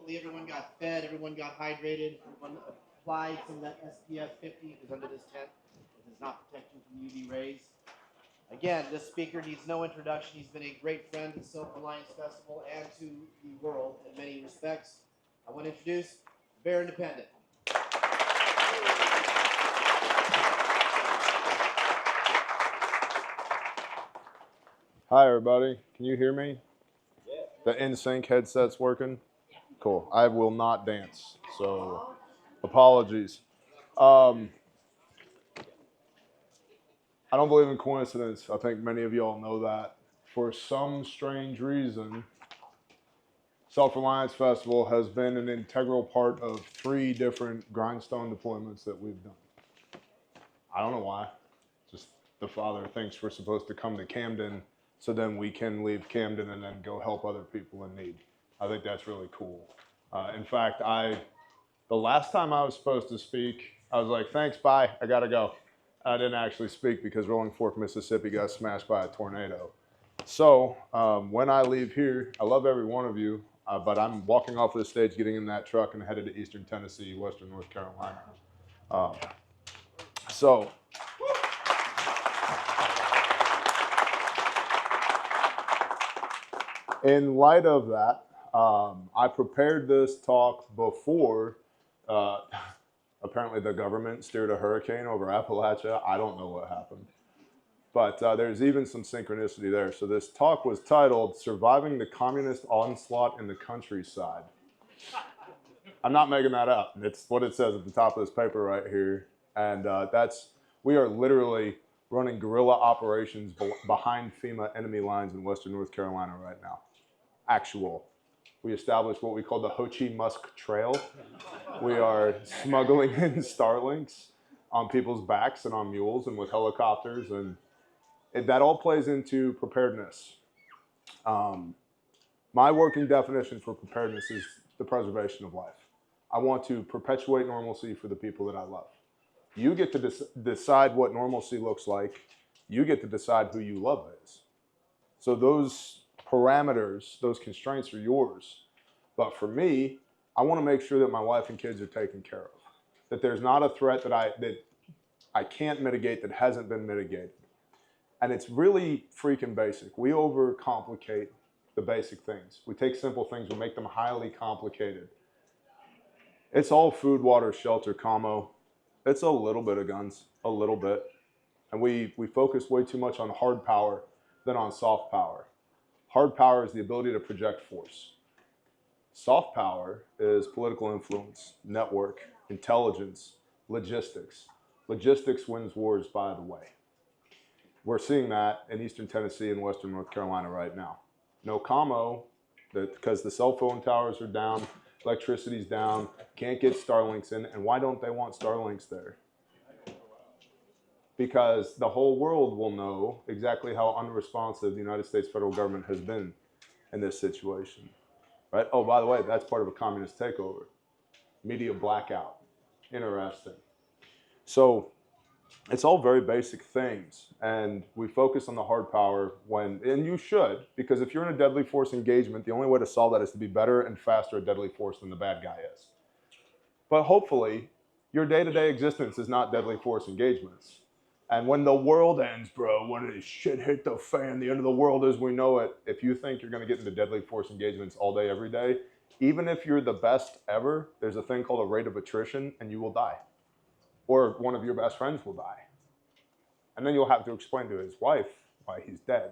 hopefully everyone got fed, everyone got hydrated, everyone applied some of that SPF 50 because under this tent it does not protect you from UV rays. Again, this speaker needs no introduction. He's been a great friend to the Self Reliance Festival and to the world in many respects. I want to introduce Bear Independent. Hi, everybody. Can you hear me? Yeah. The InSync headset's working? Cool. I will not dance, so apologies. I don't believe in coincidence. I think many of you all know that. For some strange reason, Self Reliance Festival has been an integral part of 3 different grindstone deployments that we've done. I don't know why. Just the father thinks we're supposed to come to Camden so then we can leave Camden and then go help other people in need. I think that's really cool. In fact, the last time I was supposed to speak, I was like, thanks, bye, I gotta go. I didn't actually speak because Rolling Fork, Mississippi got smashed by a tornado. So when I leave here, I love every one of you, but I'm walking off the stage, getting in that truck and headed to Eastern Tennessee, Western North Carolina. In light of that, I prepared this talk before apparently the government steered a hurricane over Appalachia. I don't know what happened. But there's even some synchronicity there. So this talk was titled, Surviving the Communist Onslaught in the Countryside. I'm not making that up. It's what it says at the top of this paper right here. And we are literally running guerrilla operations behind FEMA enemy lines in Western North Carolina right now. Actual. We established what we call the Ho Chi Musk Trail. We are smuggling in Starlinks on people's backs and on mules and with helicopters, and that all plays into preparedness. My working definition for preparedness is the preservation of life. I want to perpetuate normalcy for the people that I love. You get to decide what normalcy looks like. You get to decide who you love is. So those parameters, those constraints are yours. But for me, I want to make sure that my wife and kids are taken care of. That there's not a threat that I can't mitigate that hasn't been mitigated. And it's really freaking basic. We overcomplicate the basic things. We take simple things, we make them highly complicated. It's all food, water, shelter, commo. It's a little bit of guns, a little bit. And we focus way too much on hard power than on soft power. Hard power is the ability to project force. Soft power is political influence, network, intelligence, logistics. Logistics wins wars, by the way. We're seeing that in Eastern Tennessee and Western North Carolina right now. No commo, because the cell phone towers are down, electricity's down, can't get Starlinks in. And why don't they want Starlinks there? Because the whole world will know exactly how unresponsive the United States federal government has been in this situation. Right? Oh, by the way, that's part of a communist takeover. Media blackout. Interesting. So it's all very basic things. And we focus on the hard power and you should, because if you're in a deadly force engagement, the only way to solve that is to be better and faster at deadly force than the bad guy is. But hopefully, your day-to-day existence is not deadly force engagements. And when the world ends, bro, when this shit hit the fan, the end of the world as we know it, if you think you're going to get into deadly force engagements all day, every day, even if you're the best ever, there's a thing called a rate of attrition, and you will die. Or one of your best friends will die. And then you'll have to explain to his wife why he's dead,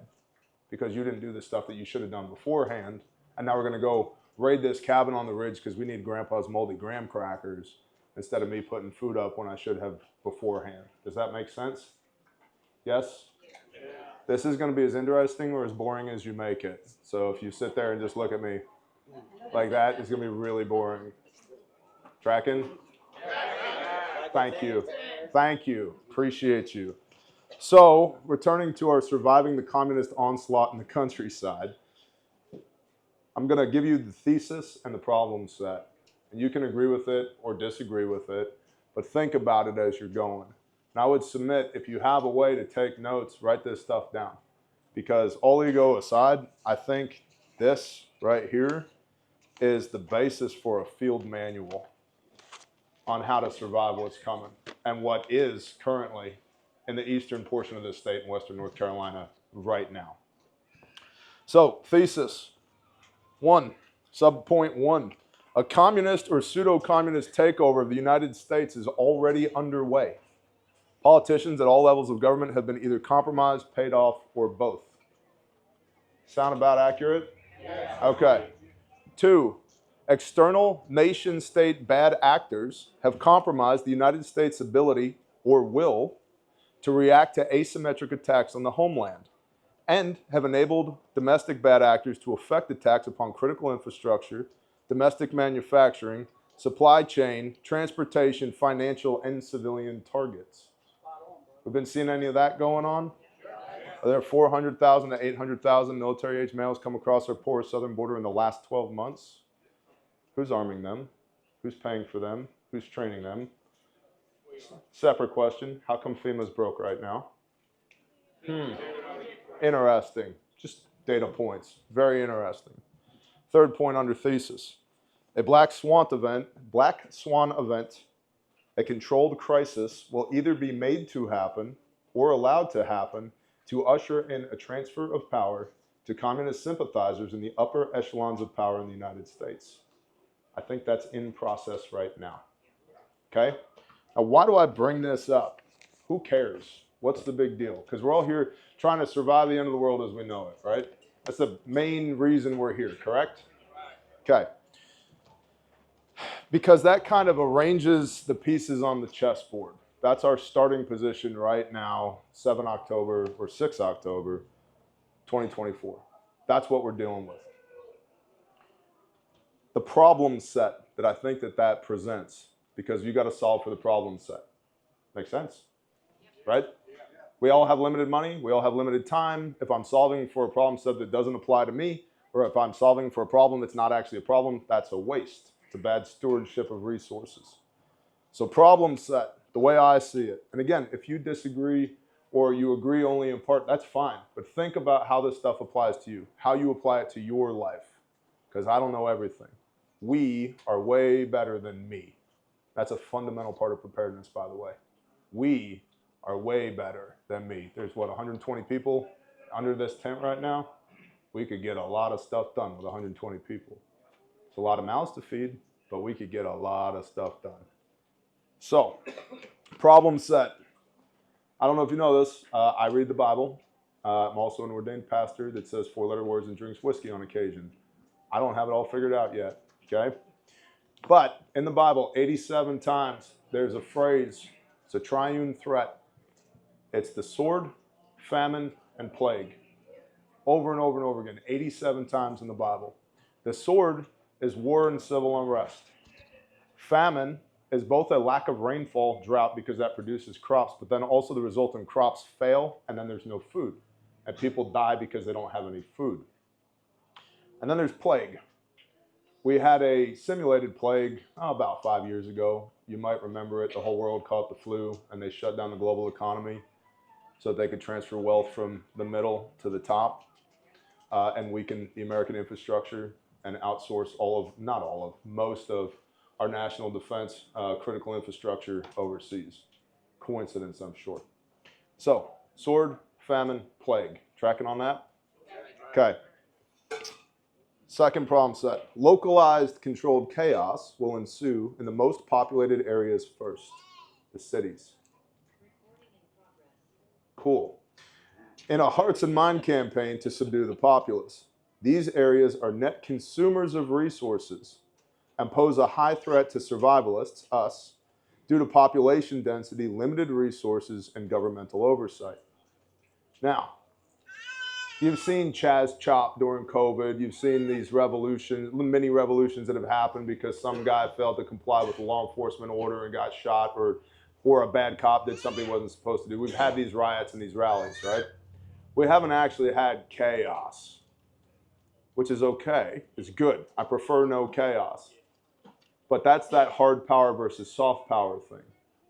because you didn't do the stuff that you should have done beforehand, and now we're going to go raid this cabin on the ridge because we need Grandpa's moldy graham crackers, instead of me putting food up when I should have beforehand. Does that make sense? Yes? Yeah. This is going to be as interesting or as boring as you make it. So if you sit there and just look at me like that, it's going to be really boring. Tracking? Thank you. Thank you. Appreciate you. So, returning to our surviving the communist onslaught in the countryside, I'm going to give you the thesis and the problem set. And you can agree with it or disagree with it, but think about it as you're going. And I would submit, if you have a way to take notes, write this stuff down. Because all ego aside, I think this right here is the basis for a field manual on how to survive what's coming and what is currently in the eastern portion of this state in western North Carolina right now. So, thesis 1, subpoint 1. A communist or pseudo-communist takeover of the United States is already underway. Politicians at all levels of government have been either compromised, paid off, or both. Sound about accurate? Yes. Okay. 2, external nation-state bad actors have compromised the United States' ability or will to react to asymmetric attacks on the homeland, and have enabled domestic bad actors to effect attacks upon critical infrastructure, domestic manufacturing, supply chain, transportation, financial, and civilian targets. We've been seeing any of that going on? Are there 400,000 to 800,000 military-age males come across our porous southern border in the last 12 months? Who's arming them? Who's paying for them? Who's training them? Separate question. How come FEMA's broke right now? Interesting. Just data points. Very interesting. Third point under thesis. A black swan event, a controlled crisis, will either be made to happen or allowed to happen to usher in a transfer of power to communist sympathizers in the upper echelons of power in the United States. I think that's in process right now. Okay? Now, why do I bring this up? Who cares? What's the big deal? Because we're all here trying to survive the end of the world as we know it, right? That's the main reason we're here, correct? Okay. Because that kind of arranges the pieces on the chessboard. That's our starting position right now, 7 October or 6 October, 2024. That's what we're dealing with. The problem set that I think that presents, because you got to solve for the problem set. Make sense? Right? We all have limited money. We all have limited time. If I'm solving for a problem set that doesn't apply to me, or if I'm solving for a problem that's not actually a problem, that's a waste. It's a bad stewardship of resources. So problem set, the way I see it. And again, if you disagree or you agree only in part, that's fine. But think about how this stuff applies to you, how you apply it to your life. Because I don't know everything. We are way better than me. That's a fundamental part of preparedness, by the way. We are way better than me. There's, 120 people under this tent right now? We could get a lot of stuff done with 120 people. It's a lot of mouths to feed, but we could get a lot of stuff done. So, problem set. I don't know if you know this. I read the Bible. I'm also an ordained pastor that says 4-letter words and drinks whiskey on occasion. I don't have it all figured out yet, okay? But in the Bible, 87 times, there's a phrase. It's a triune threat. It's the sword, famine, and plague. Over and over and over again, 87 times in the Bible. The sword is war and civil unrest. Famine is both a lack of rainfall, drought, because that produces crops, but then also the resultant crops fail, and then there's no food. And people die because they don't have any food. And then there's plague. We had a simulated plague about 5 years ago. You might remember it. The whole world caught the flu, and they shut down the global economy so that they could transfer wealth from the middle to the top and weaken the American infrastructure and outsource most of our national defense critical infrastructure overseas. Coincidence, I'm sure. So, sword, famine, plague. Tracking on that? Okay. Second problem set. Localized controlled chaos will ensue in the most populated areas first, the cities. Cool. In a hearts and mind campaign to subdue the populace, these areas are net consumers of resources and pose a high threat to survivalists, us, due to population density, limited resources, and governmental oversight. Now, you've seen Chaz Chop during COVID. You've seen these revolutions, mini revolutions that have happened because some guy failed to comply with a law enforcement order and got shot, or a bad cop did something he wasn't supposed to do. We've had these riots and these rallies, right? We haven't actually had chaos, which is okay. It's good. I prefer no chaos. But that's that hard power versus soft power thing.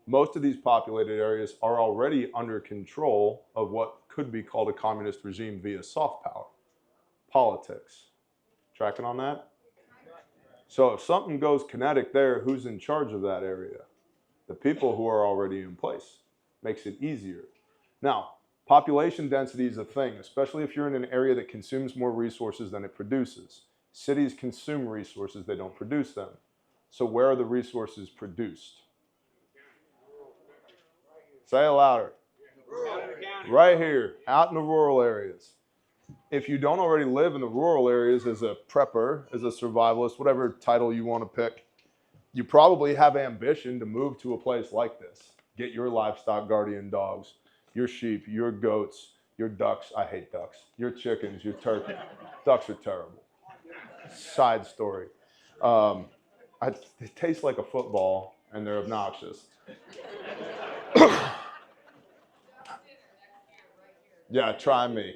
Most of these populated areas are already under control of what could be called a communist regime via soft power. Politics. Tracking on that? So if something goes kinetic there, who's in charge of that area? The people who are already in place. Makes it easier. Now, population density is a thing, especially if you're in an area that consumes more resources than it produces. Cities consume resources, they don't produce them. So where are the resources produced? Say it louder. Right here, out in the rural areas. If you don't already live in the rural areas as a prepper, as a survivalist, whatever title you want to pick, you probably have ambition to move to a place like this. Get your livestock guardian dogs, your sheep, your goats, your ducks. I hate ducks. Your chickens, your turkey. Ducks are terrible. Side story. They taste like a football and they're obnoxious. Yeah, try me.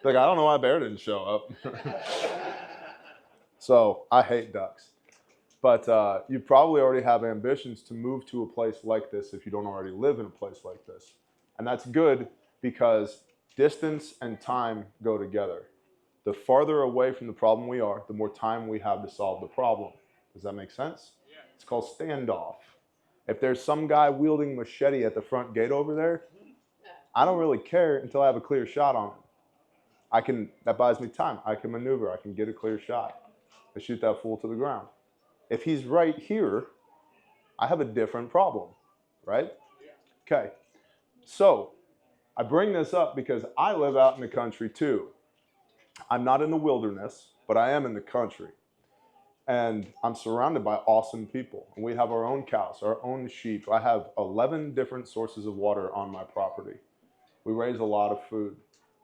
Like, I don't know why Bear didn't show up. So I hate ducks. But you probably already have ambitions to move to a place like this if you don't already live in a place like this. And that's good because distance and time go together. The farther away from the problem we are, the more time we have to solve the problem. Does that make sense? Yeah. It's called standoff. If there's some guy wielding machete at the front gate over there, I don't really care until I have a clear shot on him. That buys me time. I can maneuver. I can get a clear shot. I shoot that fool to the ground. If he's right here, I have a different problem, right? Okay. So I bring this up because I live out in the country too. I'm not in the wilderness, but I am in the country. And I'm surrounded by awesome people. And we have our own cows, our own sheep. I have 11 different sources of water on my property. We raise a lot of food,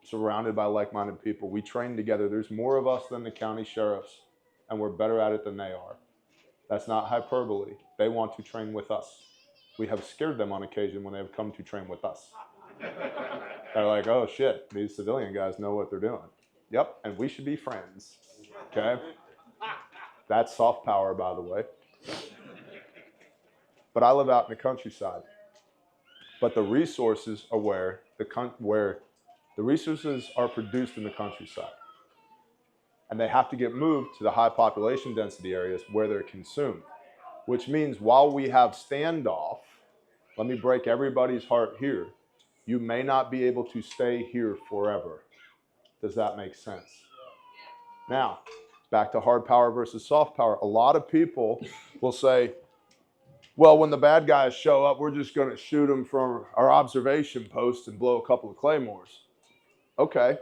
surrounded by like-minded people. We train together. There's more of us than the county sheriffs, and we're better at it than they are. That's not hyperbole. They want to train with us. We have scared them on occasion when they have come to train with us. They're like, oh shit, these civilian guys know what they're doing. Yep, and we should be friends, okay? That's soft power, by the way. But I live out in the countryside. But the resources are where the resources are produced in the countryside. And they have to get moved to the high population density areas where they're consumed. Which means while we have standoff, let me break everybody's heart here, you may not be able to stay here forever. Does that make sense? Now, back to hard power versus soft power. A lot of people will say, well, when the bad guys show up, we're just going to shoot them from our observation post and blow a couple of claymores. Okay.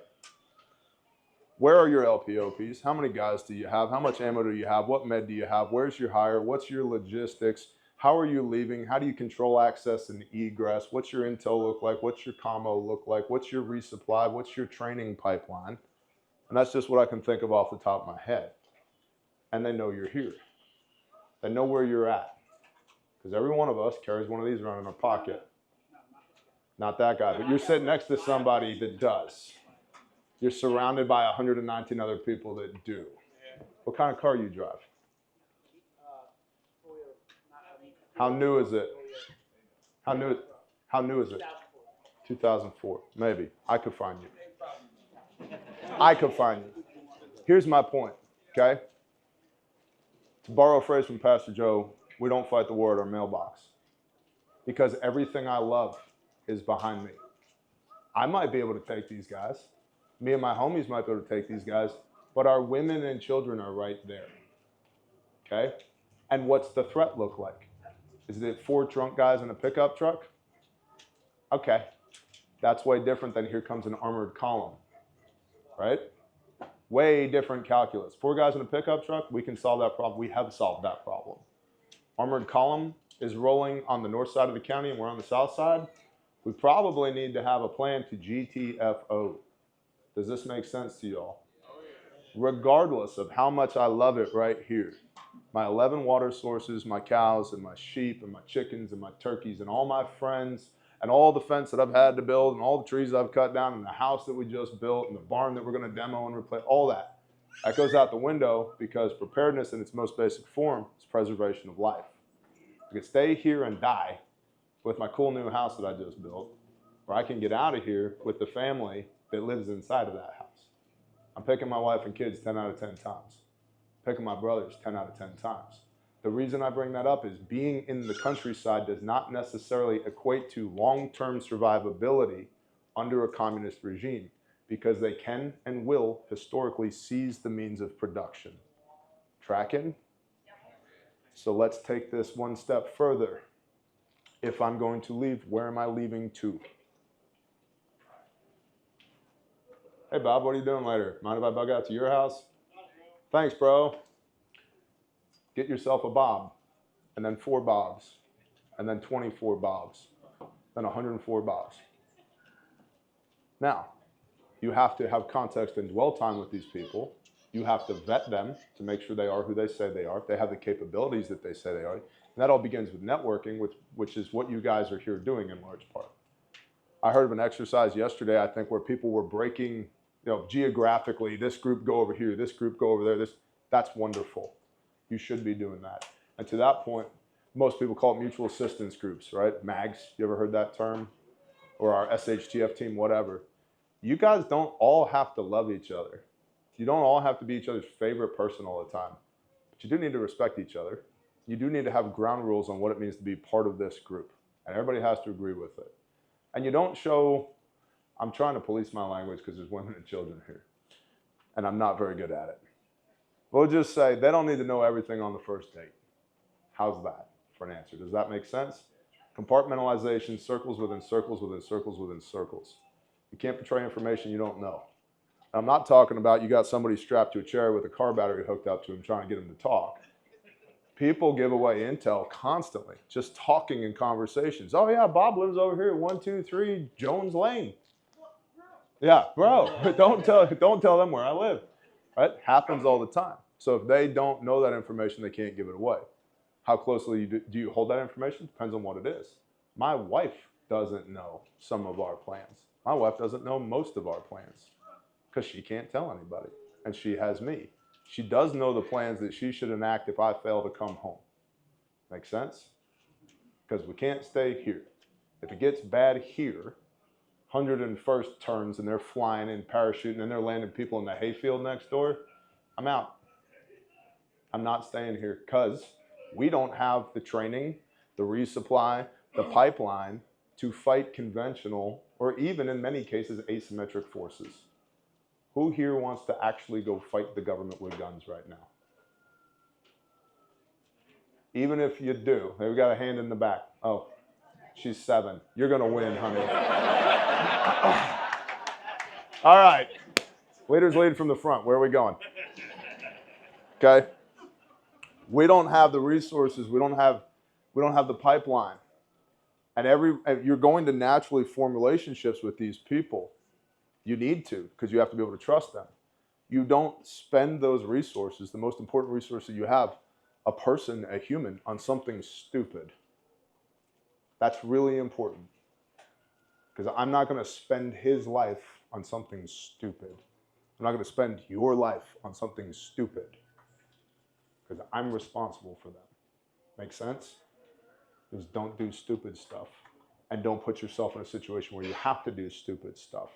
Where are your LPOPs? How many guys do you have? How much ammo do you have? What med do you have? Where's your hire? What's your logistics? How are you leaving? How do you control access and egress? What's your intel look like? What's your commo look like? What's your resupply? What's your training pipeline? And that's just what I can think of off the top of my head. And they know you're here. They know where you're at. Because every one of us carries one of these around in our pocket. Not that guy, but you're sitting next to somebody that does. You're surrounded by 119 other people that do. What kind of car you drive? How new is it? How new is it? 2004. Maybe. I could find you. I could find you. Here's my point, okay? To borrow a phrase from Pastor Joe, we don't fight the war at our mailbox. Because everything I love is behind me. I might be able to take these guys. Me and my homies might be able to take these guys, but our women and children are right there, okay? And what's the threat look like? Is it 4 drunk guys in a pickup truck? Okay, that's way different than here comes an armored column, right? Way different calculus. 4 guys in a pickup truck, we can solve that problem. We have solved that problem. Armored column is rolling on the north side of the county and we're on the south side. We probably need to have a plan to GTFO. Does this make sense to y'all? Regardless of how much I love it right here, my 11 water sources, my cows and my sheep and my chickens and my turkeys and all my friends and all the fence that I've had to build and all the trees I've cut down and the house that we just built and the barn that we're going to demo and replace, all that. That goes out the window because preparedness in its most basic form is preservation of life. I can stay here and die with my cool new house that I just built, or I can get out of here with the family that lives inside of that house. I'm picking my wife and kids 10 out of 10 times. picking my brothers 10 out of 10 times. The reason I bring that up is being in the countryside does not necessarily equate to long-term survivability under a communist regime, because they can and will historically seize the means of production. Tracking? So let's take this one step further. If I'm going to leave, where am I leaving to? Hey Bob, what are you doing later? Mind if I bug out to your house? Thanks, bro. Get yourself a Bob, and then 4 Bobs, and then 24 Bobs, then 104 Bobs. Now, you have to have context and dwell time with these people. You have to vet them to make sure they are who they say they are. They have the capabilities that they say they are. And that all begins with networking, which is what you guys are here doing in large part. I heard of an exercise yesterday, I think, where people were breaking, geographically, this group go over here, this group go over there. That's wonderful. You should be doing that. And to that point, most people call it mutual assistance groups, right? MAGs, you ever heard that term? Or our SHTF team, whatever. You guys don't all have to love each other. You don't all have to be each other's favorite person all the time. But you do need to respect each other. You do need to have ground rules on what it means to be part of this group. And everybody has to agree with it. And you don't show, I'm trying to police my language because there's women and children here. And I'm not very good at it. We'll just say they don't need to know everything on the first date. How's that for an answer? Does that make sense? Compartmentalization, circles within circles within circles within circles. You can't portray information you don't know. I'm not talking about you got somebody strapped to a chair with a car battery hooked up to him trying to get him to talk. People give away intel constantly, just talking in conversations. Oh yeah, Bob lives over here at 123 Jones Lane. Yeah, bro, don't tell them where I live. Right? Happens all the time. So if they don't know that information, they can't give it away. How closely do you hold that information? Depends on what it is. My wife doesn't know some of our plans. My wife doesn't know most of our plans because she can't tell anybody, and she has me. She does know the plans that she should enact if I fail to come home. Make sense? Because we can't stay here. If it gets bad here, 101st turns and they're flying and parachuting and they're landing people in the hayfield next door, I'm out. I'm not staying here because we don't have the training, the resupply, the pipeline to fight conventional or even in many cases asymmetric forces. Who here wants to actually go fight the government with guns right now? Even if you do, we got a hand in the back. Oh, she's 7. You're gonna win, honey. All right, leaders lead from the front. Where are we going? Okay. We don't have the resources. We don't have the pipeline. And you're going to naturally form relationships with these people. You need to, because you have to be able to trust them. You don't spend those resources, the most important resource that you have, a person, a human, on something stupid. That's really important. Because I'm not going to spend his life on something stupid. I'm not going to spend your life on something stupid. Because I'm responsible for them. Make sense? Just don't do stupid stuff. And don't put yourself in a situation where you have to do stupid stuff.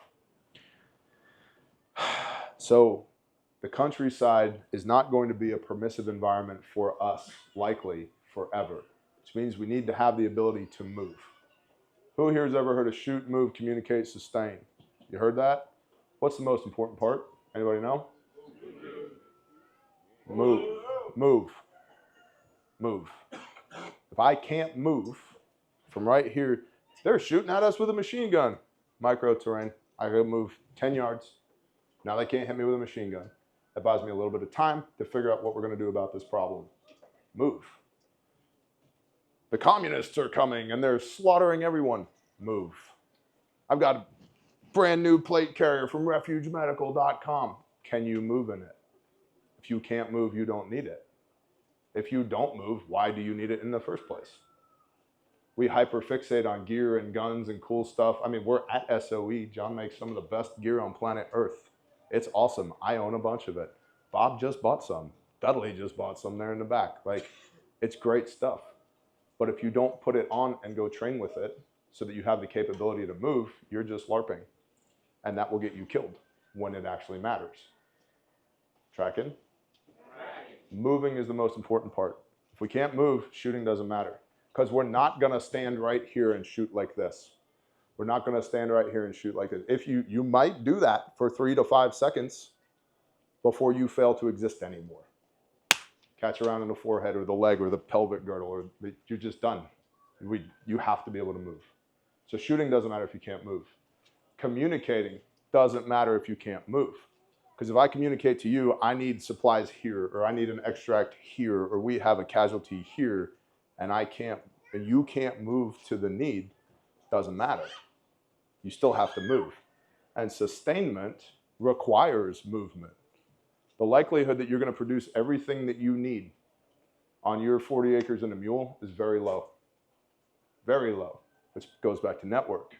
So the countryside is not going to be a permissive environment for us, likely, forever. Which means we need to have the ability to move. Who here has ever heard of shoot, move, communicate, sustain? You heard that? What's the most important part? Anybody know? Move. Move. Move. If I can't move from right here, they're shooting at us with a machine gun. Micro terrain. I gotta move 10 yards. Now they can't hit me with a machine gun. That buys me a little bit of time to figure out what we're gonna do about this problem. Move. The communists are coming and they're slaughtering everyone. Move. I've got a brand new plate carrier from refugemedical.com. Can you move in it? If you can't move, you don't need it. If you don't move, why do you need it in the first place? We hyperfixate on gear and guns and cool stuff. I mean, we're at SOE. John makes some of the best gear on planet Earth. It's awesome. I own a bunch of it. Bob just bought some. Dudley just bought some there in the back. Like, it's great stuff. But if you don't put it on and go train with it so that you have the capability to move, you're just LARPing. And that will get you killed when it actually matters. Tracking? Moving is the most important part. If we can't move, shooting doesn't matter. Because we're not going to stand right here and shoot like this. We're not going to stand right here and shoot like this. If you might do that for 3 to 5 seconds before you fail to exist anymore. Catch around in the forehead or the leg or the pelvic girdle, or you're just done. You have to be able to move. So shooting doesn't matter if you can't move. Communicating doesn't matter if you can't move. Because if I communicate to you, I need supplies here, or I need an extract here, or we have a casualty here, and you can't move to the need, doesn't matter. You still have to move. And sustainment requires movement. The likelihood that you're going to produce everything that you need on your 40 acres and a mule is very low. Very low. Which goes back to network,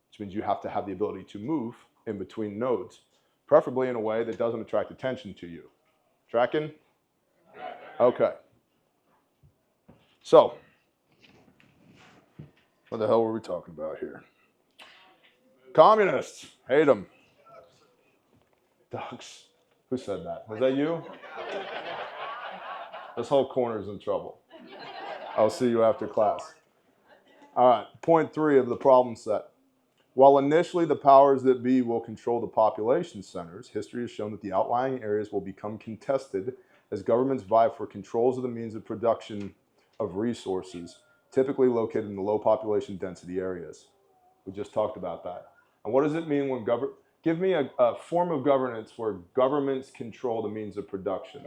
which means you have to have the ability to move in between nodes, preferably in a way that doesn't attract attention to you. Tracking? Okay. So, what the hell were we talking about here? Communists. Hate them. Ducks. Who said that? Was that you? This whole corner is in trouble. I'll see you after class. All right, point 3 of the problem set. While initially the powers that be will control the population centers, history has shown that the outlying areas will become contested as governments vie for controls of the means of production of resources, typically located in the low population density areas. We just talked about that. And what does it mean when give me a form of governance where governments control the means of production?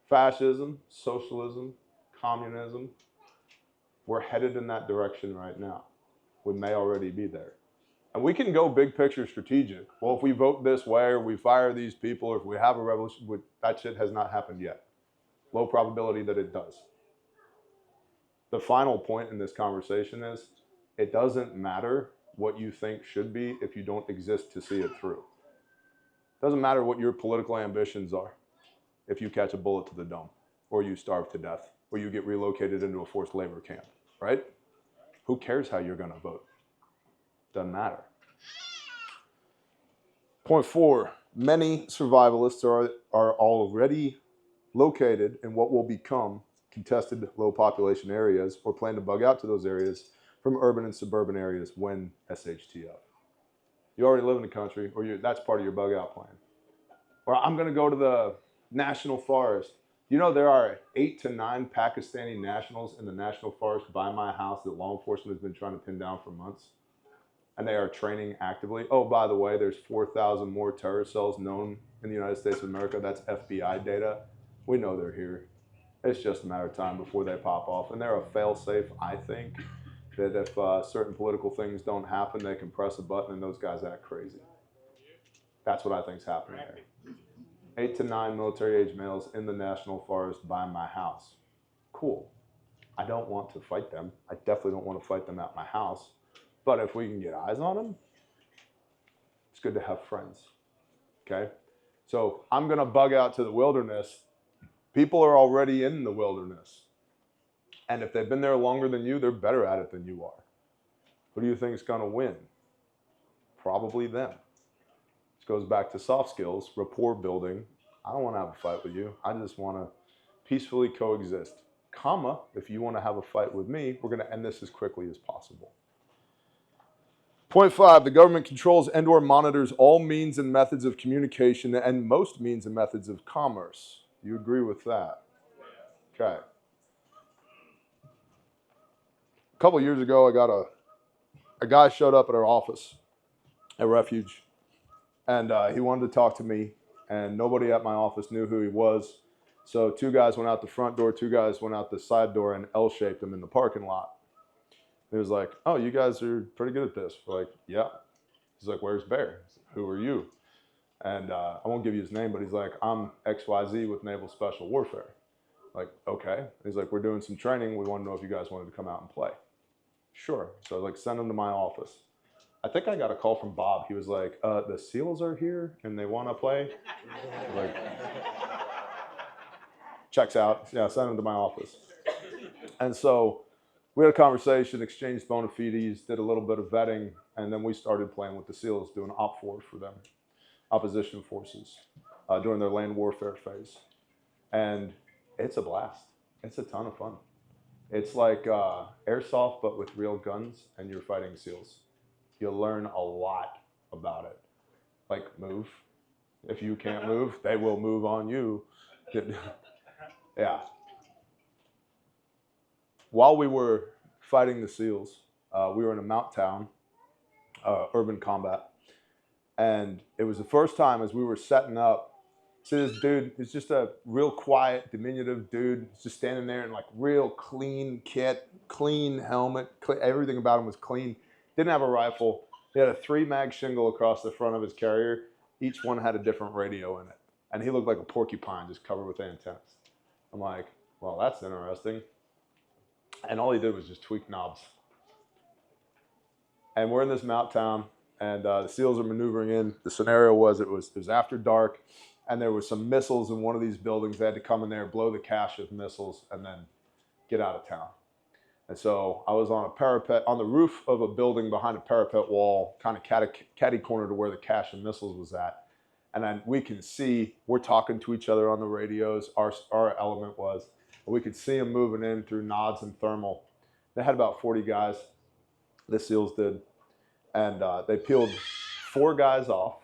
Fascism, socialism, communism. We're headed in that direction right now. We may already be there. And we can go big picture strategic. Well, if we vote this way, or we fire these people, or if we have a revolution, that shit has not happened yet. Low probability that it does. The final point in this conversation is, it doesn't matter what you think should be if you don't exist to see it through. It doesn't matter what your political ambitions are if you catch a bullet to the dome, or you starve to death, or you get relocated into a forced labor camp, right? Who cares how you're going to vote? Doesn't matter. Point 4, many survivalists are already located in what will become contested low population areas, or plan to bug out to those areas from urban and suburban areas when SHTF. You already live in the country, or that's part of your bug out plan. Or I'm going to go to the national forest. You know, there are 8 to 9 Pakistani nationals in the national forest by my house that law enforcement has been trying to pin down for months. And they are training actively. Oh, by the way, there's 4,000 more terror cells known in the United States of America. That's FBI data. We know they're here. It's just a matter of time before they pop off. And they're a fail-safe, I think, that if certain political things don't happen, they can press a button and those guys act crazy. That's what I think is happening there. 8 to 9 military-age males in the national forest by my house. Cool. I don't want to fight them. I definitely don't want to fight them at my house. But if we can get eyes on them, it's good to have friends. Okay? So I'm going to bug out to the wilderness. People are already in the wilderness. And if they've been there longer than you, they're better at it than you are. Who do you think is going to win? Probably them. This goes back to soft skills, rapport building. I don't want to have a fight with you. I just want to peacefully coexist. Comma, if you want to have a fight with me, we're going to end this as quickly as possible. Point 5, the government controls and/or monitors all means and methods of communication and most means and methods of commerce. Do you agree with that? Okay. A couple of years ago, I got a guy showed up at our office at Refuge, and he wanted to talk to me, and nobody at my office knew who he was. So 2 guys went out the front door, 2 guys went out the side door and L-shaped him in the parking lot. He was like, oh, you guys are pretty good at this. We're like, yeah. He's like, where's Bear? Who are you? And I won't give you his name, but he's like, I'm XYZ with Naval Special Warfare. Like, okay. He's like, we're doing some training. We want to know if you guys wanted to come out and play. Sure. So I was like, send him to my office. I think I got a call from Bob. He was like, the SEALs are here and they want to play. Like, checks out. Yeah, send him to my office. And so we had a conversation, exchanged bona fides, did a little bit of vetting, and then we started playing with the SEALs, doing op 4 for them, opposition forces. during their land warfare phase. And it's a blast. It's a ton of fun. It's like airsoft, but with real guns, and you're fighting SEALs. You'll learn a lot about it. Like, move. If you can't move, they will move on you. Yeah. While we were fighting the SEALs, we were in a mountain town, urban combat. And it was the first time as we were setting up, see this dude, he's just a real quiet, diminutive dude. He's just standing there in like real clean kit, clean helmet, everything about him was clean. Didn't have a rifle. He had a 3-mag shingle across the front of his carrier. Each one had a different radio in it. And he looked like a porcupine just covered with antennas. I'm like, well, that's interesting. And all he did was just tweak knobs. And we're in this mountain town, and the SEALs are maneuvering in. The scenario was it was after dark, and there was some missiles in one of these buildings. They had to come in there, blow the cache of missiles, and then get out of town. And so I was on a parapet, on the roof of a building behind a parapet wall, kind of catty corner to where the cache of missiles was at. And then we can see, we're talking to each other on the radios, our element was. And we could see them moving in through nods and thermal. They had about 40 guys, the SEALs did. And they peeled 4 guys off.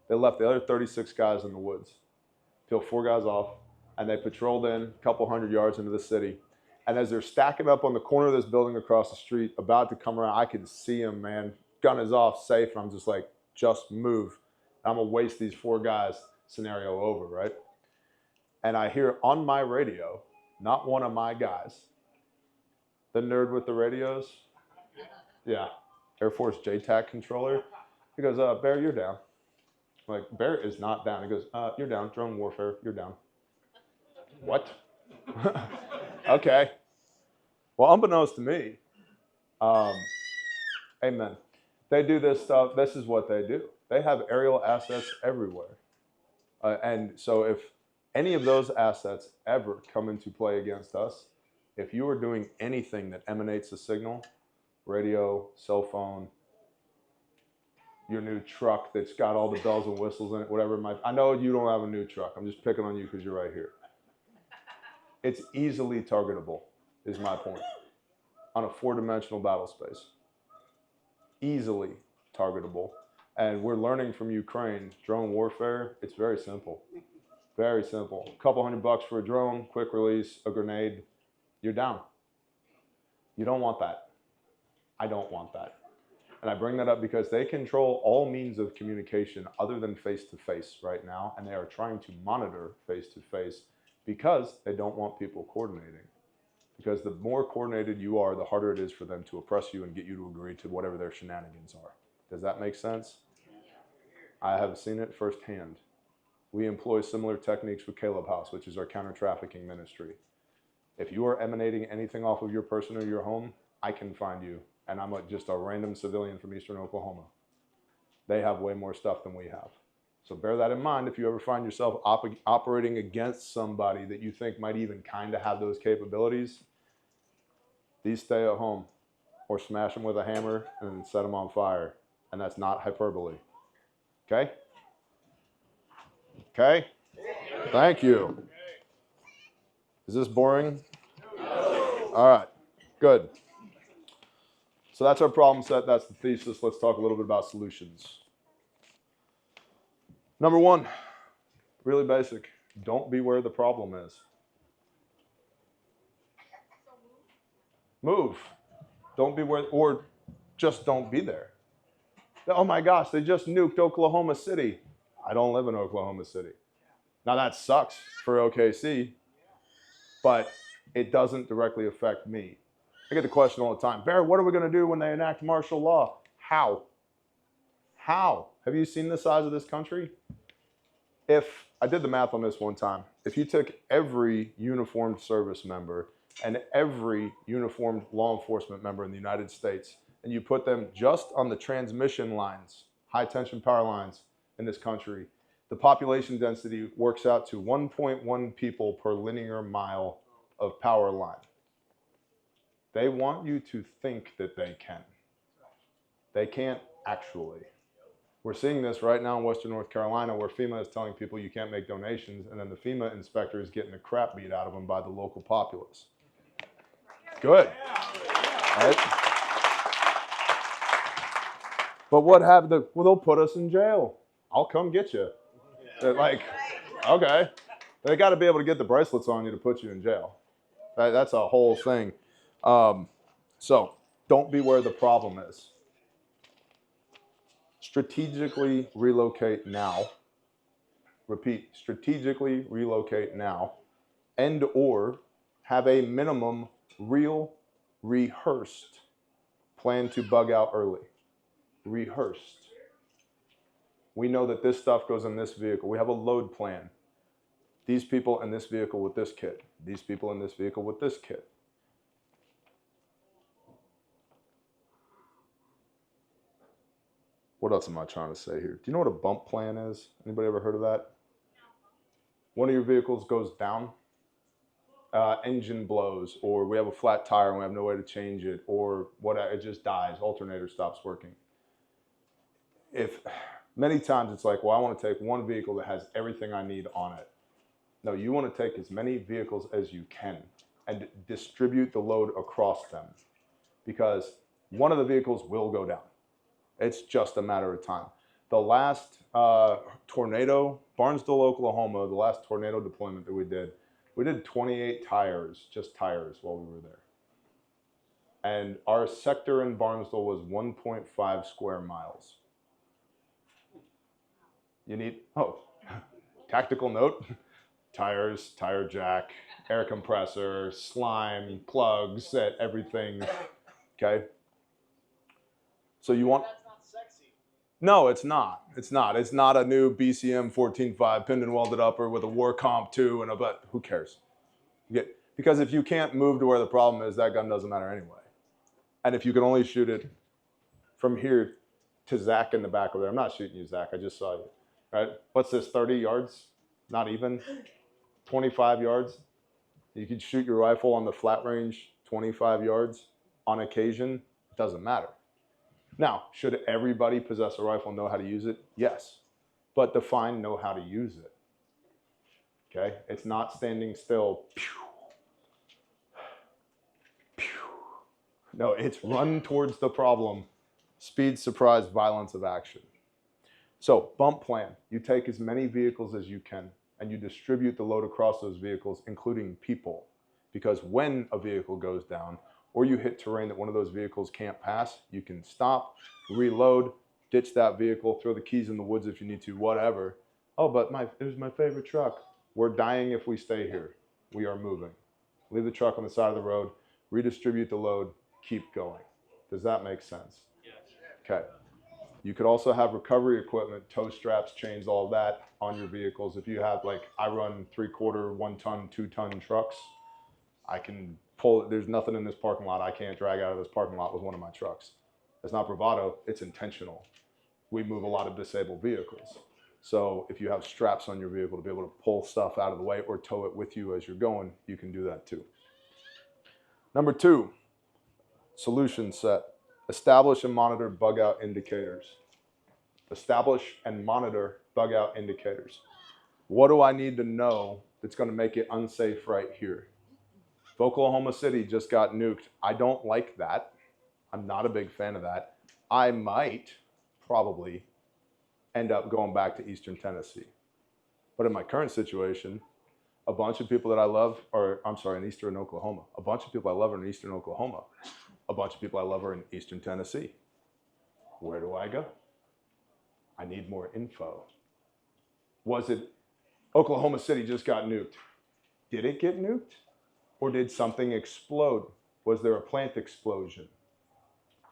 They left the other 36 guys in the woods. Peeled 4 guys off, and they patrolled in a couple hundred yards into the city. And as they're stacking up on the corner of this building across the street, about to come around, I can see them, man. Gun is off, safe, and I'm just like, just move. I'm gonna waste these 4 guys scenario over, right? And I hear on my radio, not one of my guys, the nerd with the radios, yeah, Air Force JTAC controller. He goes, Bear, you're down. I'm like, Bear is not down. He goes, you're down, drone warfare, you're down. What? Okay. Well, unbeknownst to me, amen. They do this stuff. This is what they do. They have aerial assets everywhere. And so if any of those assets ever come into play against us, if you are doing anything that emanates a signal, radio, cell phone, your new truck that's got all the bells and whistles in it, whatever it might be. I know you don't have a new truck. I'm just picking on you because you're right here. It's easily targetable, is my point, on a 4-dimensional battle space. Easily targetable. And we're learning from Ukraine, drone warfare, it's very simple. Very simple. A couple $100 for a drone, quick release, a grenade, you're down. You don't want that. I don't want that. And I bring that up because they control all means of communication other than face-to-face right now, and they are trying to monitor face-to-face because they don't want people coordinating. Because the more coordinated you are, the harder it is for them to oppress you and get you to agree to whatever their shenanigans are. Does that make sense? I have seen it firsthand. We employ similar techniques with Caleb House, which is our counter-trafficking ministry. If you are emanating anything off of your person or your home, I can find you. And I'm just a random civilian from Eastern Oklahoma. They have way more stuff than we have. So bear that in mind if you ever find yourself operating against somebody that you think might even kind of have those capabilities. These stay at home or smash them with a hammer and set them on fire. And that's not hyperbole. Okay? Okay? Thank you. Is this boring? All right. Good. So that's our problem set. That's the thesis. Let's talk a little bit about solutions. Number 1, really basic. Don't be where the problem is. Move. Don't be where, or just don't be there. Oh my gosh, they just nuked Oklahoma City. I don't live in Oklahoma City. Now that sucks for OKC, but it doesn't directly affect me. I get the question all the time, Bear, what are we going to do when they enact martial law? How? How? Have you seen the size of this country? If, I did the math on this one time, if you took every uniformed service member and every uniformed law enforcement member in the United States, and you put them just on the transmission lines, high tension power lines in this country, the population density works out to 1.1 people per linear mile of power line. They want you to think that they can. They can't actually. We're seeing this right now in Western North Carolina where FEMA is telling people you can't make donations, and then the FEMA inspector is getting the crap beat out of them by the local populace. Good. Right? But what happened? Well, they'll put us in jail. I'll come get you. They're like, okay. They got to be able to get the bracelets on you to put you in jail. That's a whole thing. So don't be where the problem is. Strategically relocate now. Repeat, strategically relocate now. And or have a minimum real rehearsed plan to bug out early. Rehearsed. We know that this stuff goes in this vehicle. We have a load plan. These people in this vehicle with this kit. These people in this vehicle with this kit. What else am I trying to say here? Do you know what a bump plan is? Anybody ever heard of that? One of your vehicles goes down, engine blows, or we have a flat tire and we have no way to change it, or whatever, it just dies, alternator stops working. Many times it's like, well, I want to take one vehicle that has everything I need on it. No, you want to take as many vehicles as you can and distribute the load across them, because one of the vehicles will go down. It's just a matter of time. The last tornado, Barnesville, Oklahoma, the last tornado deployment that we did 28 tires, just tires, while we were there. And our sector in Barnesville was 1.5 square miles. You need, tactical note, tires, tire jack, air compressor, slime, plugs, everything, okay? So you want... That's not sexy. No, it's not. It's not. It's not a new BCM 14.5 pinned and welded upper with a War Comp 2 and a, but who cares? Because if you can't move to where the problem is, that gun doesn't matter anyway. And if you can only shoot it from here to Zach in the back over there, I'm not shooting you, Zach, I just saw you. Right? What's this, 30 yards? Not even? 25 yards? You can shoot your rifle on the flat range 25 yards on occasion. It doesn't matter. Now, should everybody possess a rifle and know how to use it? Yes. But define know how to use it. Okay? It's not standing still. No, it's run towards the problem. Speed, surprise, violence of action. So, bump plan. You take as many vehicles as you can and you distribute the load across those vehicles, including people. Because when a vehicle goes down or you hit terrain that one of those vehicles can't pass, you can stop, reload, ditch that vehicle, throw the keys in the woods if you need to, whatever. Oh, but it was my favorite truck. We're dying if we stay here. We are moving. Leave the truck on the side of the road, redistribute the load, keep going. Does that make sense? Yes. Okay. You could also have recovery equipment, tow straps, chains, all of that on your vehicles. If you have, like, I run 3/4, 1 ton, 2 ton trucks, I can pull it. There's nothing in this parking lot I can't drag out of this parking lot with one of my trucks. It's not bravado, it's intentional. We move a lot of disabled vehicles. So if you have straps on your vehicle to be able to pull stuff out of the way or tow it with you as you're going, you can do that too. Number 2, solution set. Establish and monitor bug out indicators. Establish and monitor bug out indicators. What do I need to know that's going to make it unsafe right here? If Oklahoma City just got nuked, I don't like that. I'm not a big fan of that. I might probably end up going back to Eastern Tennessee. But in my current situation, a bunch of people that I love, in Eastern Oklahoma. A bunch of people I love are in Eastern Oklahoma. A bunch of people I love are in Eastern Tennessee. Where do I go? I need more info. Was it Oklahoma City just got nuked? Did it get nuked? Or did something explode? Was there a plant explosion?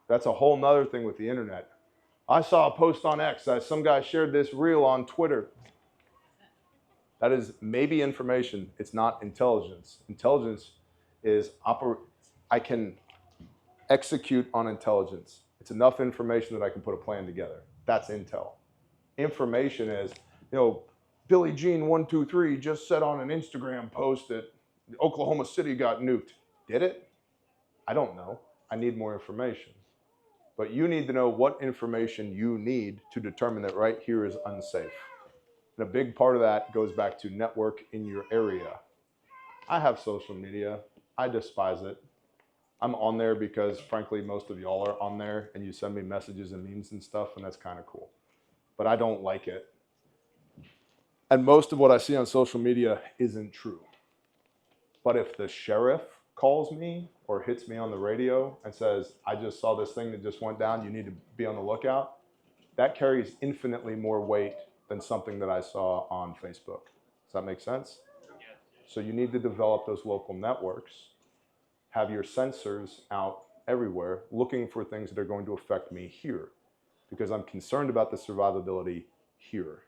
That's a whole nother thing with the internet. I saw a post on X that some guy shared this reel on Twitter. That is maybe information. It's not intelligence. Intelligence is I can execute on intelligence. It's enough information that I can put a plan together. That's intel. Information is, Billie Jean 123 just said on an Instagram post that Oklahoma City got nuked. Did it? I don't know. I need more information. But you need to know what information you need to determine that right here is unsafe. And a big part of that goes back to network in your area. I have social media. I despise it. I'm on there because, frankly, most of y'all are on there and you send me messages and memes and stuff, and that's kind of cool. But I don't like it. And most of what I see on social media isn't true. But if the sheriff calls me or hits me on the radio and says, I just saw this thing that just went down, you need to be on the lookout, that carries infinitely more weight than something that I saw on Facebook. Does that make sense? So you need to develop those local networks, have your sensors out everywhere looking for things that are going to affect me here, because I'm concerned about the survivability here.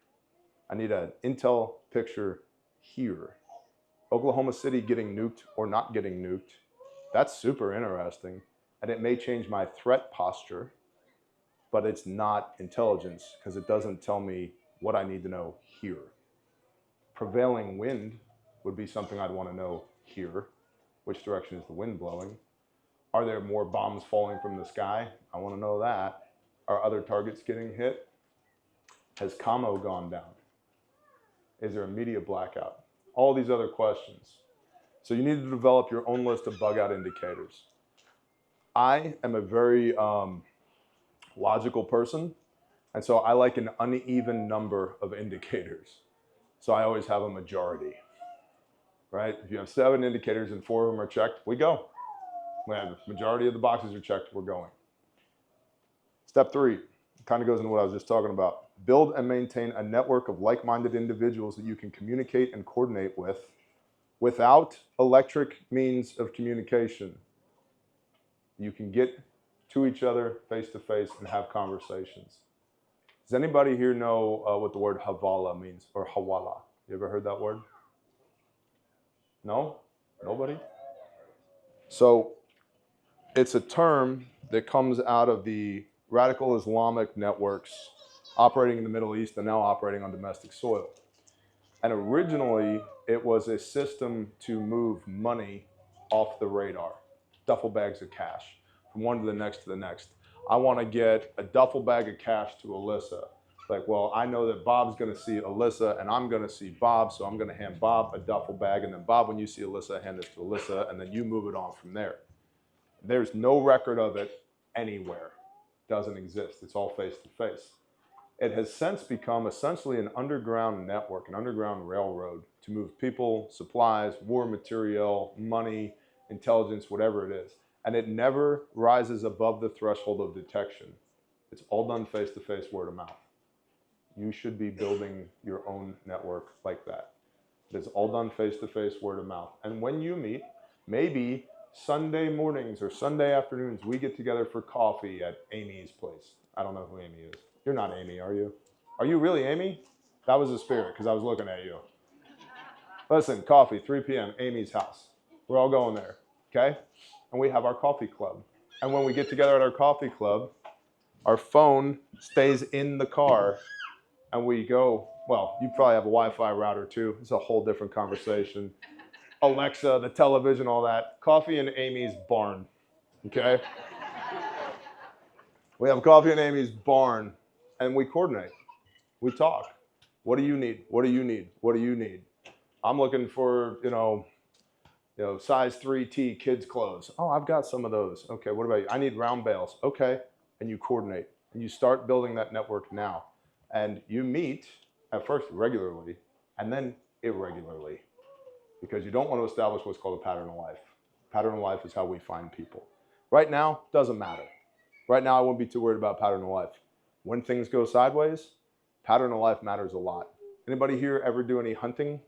I need an intel picture here. Oklahoma City getting nuked or not getting nuked, that's super interesting. And it may change my threat posture, but it's not intelligence because it doesn't tell me what I need to know here. Prevailing wind would be something I'd want to know here. Which direction is the wind blowing? Are there more bombs falling from the sky? I want to know that. Are other targets getting hit? Has Camo gone down? Is there a media blackout? All these other questions. So you need to develop your own list of bug out indicators. I am a very logical person, and so I like an uneven number of indicators. So I always have a majority, right? If you have 7 indicators and 4 of them are checked, we go. When the majority of the boxes are checked, we're going. Step 3 kind of goes into what I was just talking about. Build and maintain a network of like-minded individuals that you can communicate and coordinate with without electric means of communication. You can get to each other face to face and have conversations. Does anybody here know what the word Havala means, or Hawala? You ever heard that word? No? Nobody? So it's a term that comes out of the radical Islamic networks operating in the Middle East and now operating on domestic soil. And originally, it was a system to move money off the radar, duffel bags of cash, from one to the next to the next. I want to get a duffel bag of cash to Alyssa. Like, well, I know that Bob's going to see Alyssa, and I'm going to see Bob, so I'm going to hand Bob a duffel bag, and then Bob, when you see Alyssa, hand this to Alyssa, and then you move it on from there. There's no record of it anywhere. It doesn't exist. It's all face-to-face. It has since become essentially an underground network, an underground railroad to move people, supplies, war material, money, intelligence, whatever it is. And it never rises above the threshold of detection. It's all done face-to-face, word of mouth. You should be building your own network like that. It's all done face-to-face, word of mouth. And when you meet, maybe Sunday mornings or Sunday afternoons, we get together for coffee at Amy's place. I don't know who Amy is. You're not Amy, are you? Are you really Amy? That was a spirit because I was looking at you. Listen, coffee, 3 p.m., Amy's house. We're all going there, okay? And we have our coffee club. And when we get together at our coffee club, our phone stays in the car and we go, well, you probably have a Wi-Fi router too. It's a whole different conversation. Alexa, the television, all that. Coffee in Amy's barn, okay? We have coffee in Amy's barn and we coordinate. We talk. What do you need? What do you need? What do you need? I'm looking for, size 3T kids clothes. Oh, I've got some of those. Okay, what about you? I need round bales. Okay, and you coordinate. And you start building that network now. And you meet, at first regularly, and then irregularly. Because you don't want to establish what's called a pattern of life. Pattern of life is how we find people. Right now, doesn't matter. Right now, I wouldn't be too worried about pattern of life. When things go sideways, pattern of life matters a lot. Anybody here ever do any hunting?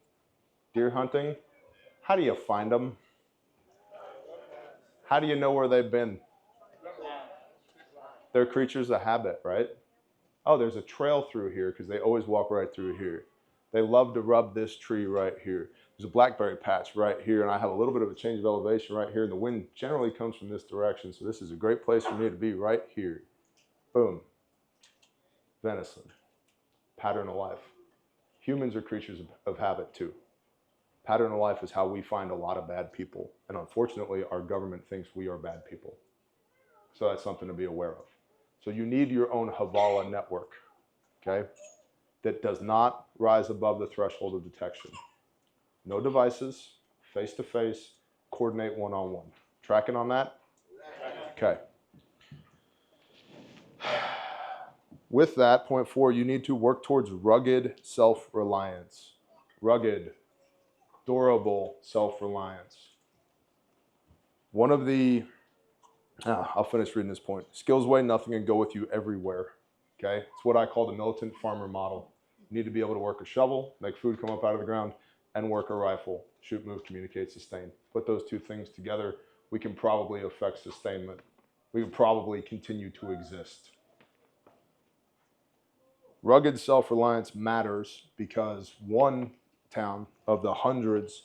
Deer hunting? How do you find them? How do you know where they've been? They're creatures of habit, right? Oh, there's a trail through here because they always walk right through here. They love to rub this tree right here. There's a blackberry patch right here, and I have a little bit of a change of elevation right here. The wind generally comes from this direction, so this is a great place for me to be right here. Boom. Venison. Pattern of life. Humans are creatures of habit too. Pattern of life is how we find a lot of bad people. And unfortunately, our government thinks we are bad people. So that's something to be aware of. So you need your own Havala network, okay, that does not rise above the threshold of detection. No devices, face-to-face, coordinate one-on-one. Tracking on that? Okay. With that, point 4, you need to work towards rugged self-reliance. Rugged, durable self-reliance. One of the, I'll finish reading this point. Skills weigh nothing and go with you everywhere. Okay? It's what I call the militant farmer model. You need to be able to work a shovel, make food come up out of the ground, and work a rifle. Shoot, move, communicate, sustain. Put those two things together, we can probably affect sustainment. We can probably continue to exist. Rugged self-reliance matters because one town of the hundreds,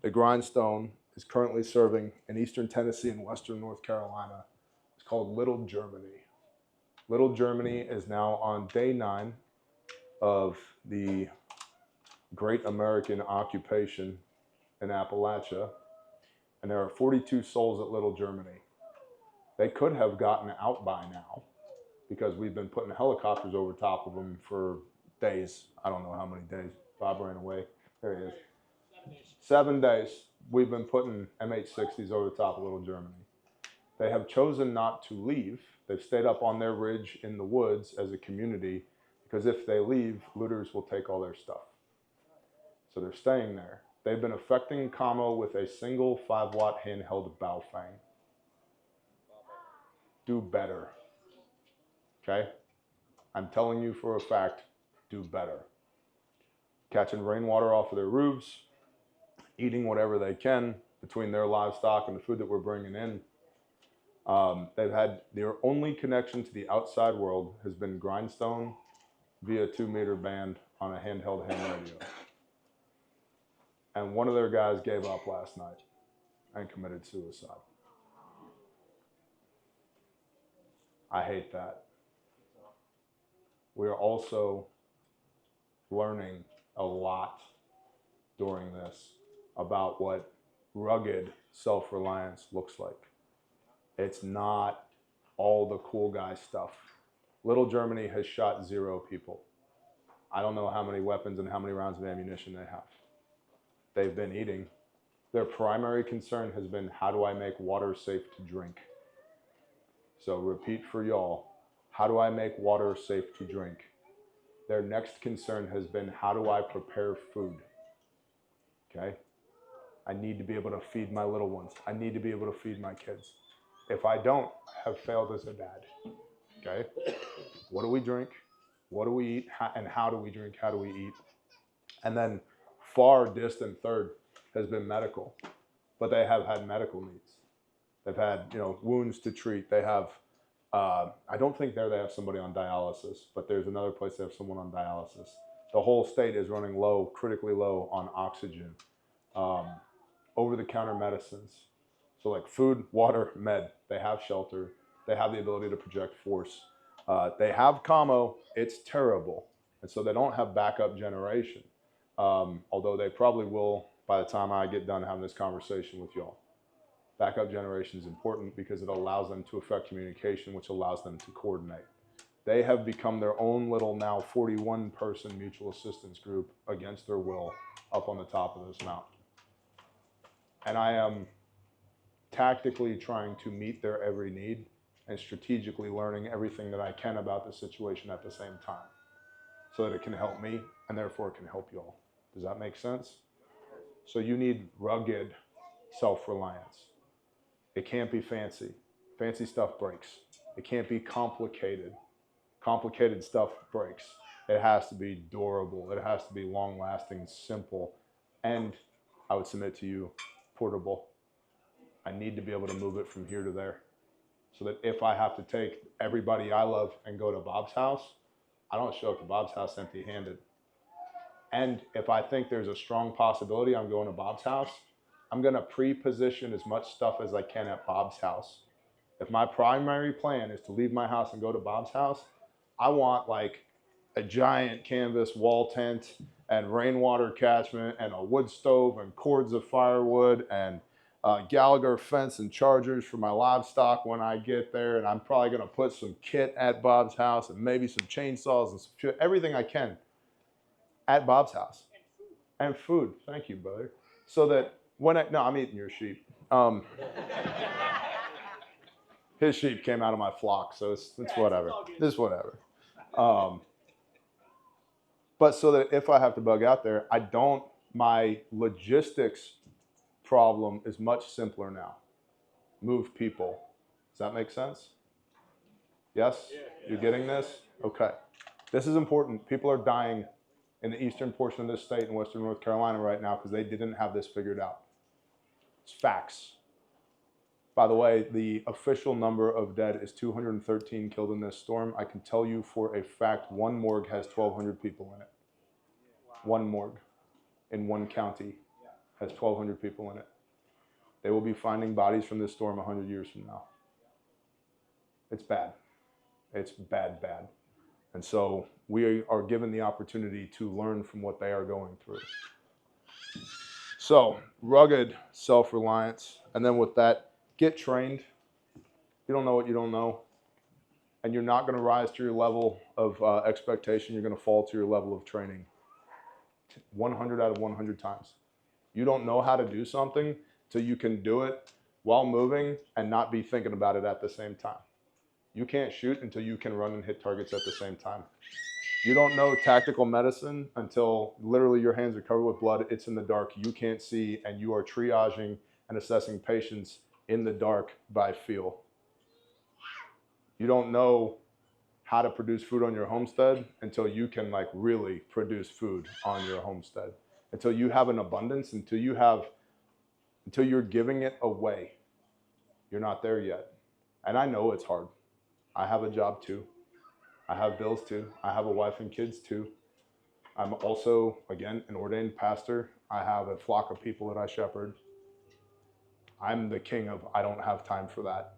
the Grindstone, is currently serving in eastern Tennessee and western North Carolina. It's called Little Germany. Little Germany is now on day 9 of the Great American Occupation in Appalachia, and there are 42 souls at Little Germany. They could have gotten out by now because we've been putting helicopters over top of them for days. I don't know how many days. Bob ran away. There he is. 7 days. We've been putting MH-60s over the top of Little Germany. They have chosen not to leave. They've stayed up on their ridge in the woods as a community because if they leave, looters will take all their stuff. So they're staying there. They've been affecting Camo with a single 5-watt handheld Baofeng. Do better. Okay? I'm telling you for a fact, do better. Catching rainwater off of their roofs, eating whatever they can between their livestock and the food that we're bringing in. They've had their only connection to the outside world has been Grindstone via 2-meter band on a handheld ham radio. And one of their guys gave up last night and committed suicide. I hate that. We are also learning a lot during this about what rugged self-reliance looks like. It's not all the cool guy stuff. Little Germany has shot 0 people. I don't know how many weapons and how many rounds of ammunition they have. They've been eating. Their primary concern has been, how do I make water safe to drink? So repeat for y'all, how do I make water safe to drink? Their next concern has been, how do I prepare food? Okay? I need to be able to feed my little ones. I need to be able to feed my kids. If I don't, I have failed as a dad. Okay? What do we drink? What do we eat? And how do we drink? How do we eat? And then far distant third has been medical. But they have had medical needs. They've had, wounds to treat. They have, I don't think they have somebody on dialysis, but there's another place they have someone on dialysis. The whole state is running low, critically low on oxygen. Over-the-counter medicines. So like food, water, med. They have shelter. They have the ability to project force. They have Camo. It's terrible. And so they don't have backup generation. Although they probably will by the time I get done having this conversation with y'all. Backup generation is important because it allows them to affect communication, which allows them to coordinate. They have become their own little now 41-person mutual assistance group against their will up on the top of this mountain. And I am tactically trying to meet their every need and strategically learning everything that I can about the situation at the same time so that it can help me and therefore it can help y'all. Does that make sense? So you need rugged self-reliance. It can't be fancy. Fancy stuff breaks. It can't be complicated. Complicated stuff breaks. It has to be durable. It has to be long-lasting, simple, and I would submit to you, portable. I need to be able to move it from here to there so that if I have to take everybody I love and go to Bob's house, I don't show up to Bob's house empty-handed. And if I think there's a strong possibility I'm going to Bob's house, I'm going to pre-position as much stuff as I can at Bob's house. If my primary plan is to leave my house and go to Bob's house, I want like a giant canvas wall tent and rainwater catchment and a wood stove and cords of firewood and Gallagher fence and chargers for my livestock when I get there, and I'm probably going to put some kit at Bob's house and maybe some chainsaws and some shit, everything I can at Bob's house. And food. Thank you, brother. So that when no, I'm eating your sheep. His sheep came out of my flock, so it's whatever. It's whatever. But so that if I have to bug out there, my logistics problem is much simpler now. Move people. Does that make sense? Yes? You're getting this? Okay. This is important. People are dying in the eastern portion of this state in western North Carolina right now because they didn't have this figured out. It's facts. By the way, the official number of dead is 213 killed in this storm. I can tell you for a fact one morgue has 1,200 people in it. One morgue in one county has 1,200 people in it. They will be finding bodies from this storm 100 years from now. It's bad. It's bad, bad. And so we are given the opportunity to learn from what they are going through. So, rugged self-reliance. And then with that, get trained. You don't know what you don't know. And you're not going to rise to your level of expectation. You're going to fall to your level of training 100 out of 100 times. You don't know how to do something till you can do it while moving and not be thinking about it at the same time. You can't shoot until you can run and hit targets at the same time. You don't know tactical medicine until literally your hands are covered with blood, it's in the dark, you can't see, and you are triaging and assessing patients in the dark by feel. You don't know how to produce food on your homestead until you can like really produce food on your homestead. Until you have an abundance, until you're giving it away. You're not there yet. And I know it's hard. I have a job too. I have bills too. I have a wife and kids too. I'm also, again, an ordained pastor. I have a flock of people that I shepherd. I'm the king of I don't have time for that.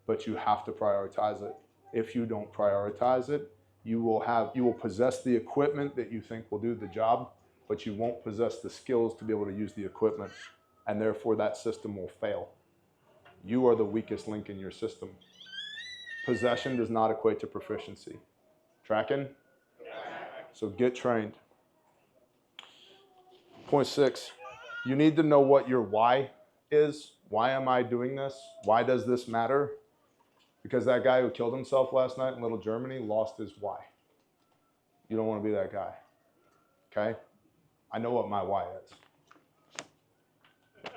But you have to prioritize it. If you don't prioritize it, you will possess the equipment that you think will do the job, but you won't possess the skills to be able to use the equipment, and therefore that system will fail. You are the weakest link in your system. Possession does not equate to proficiency. Tracking? So get trained. Point 6, you need to know what your why is. Why am I doing this? Why does this matter? Because that guy who killed himself last night in Little Germany lost his why. You don't want to be that guy. Okay? I know what my why is.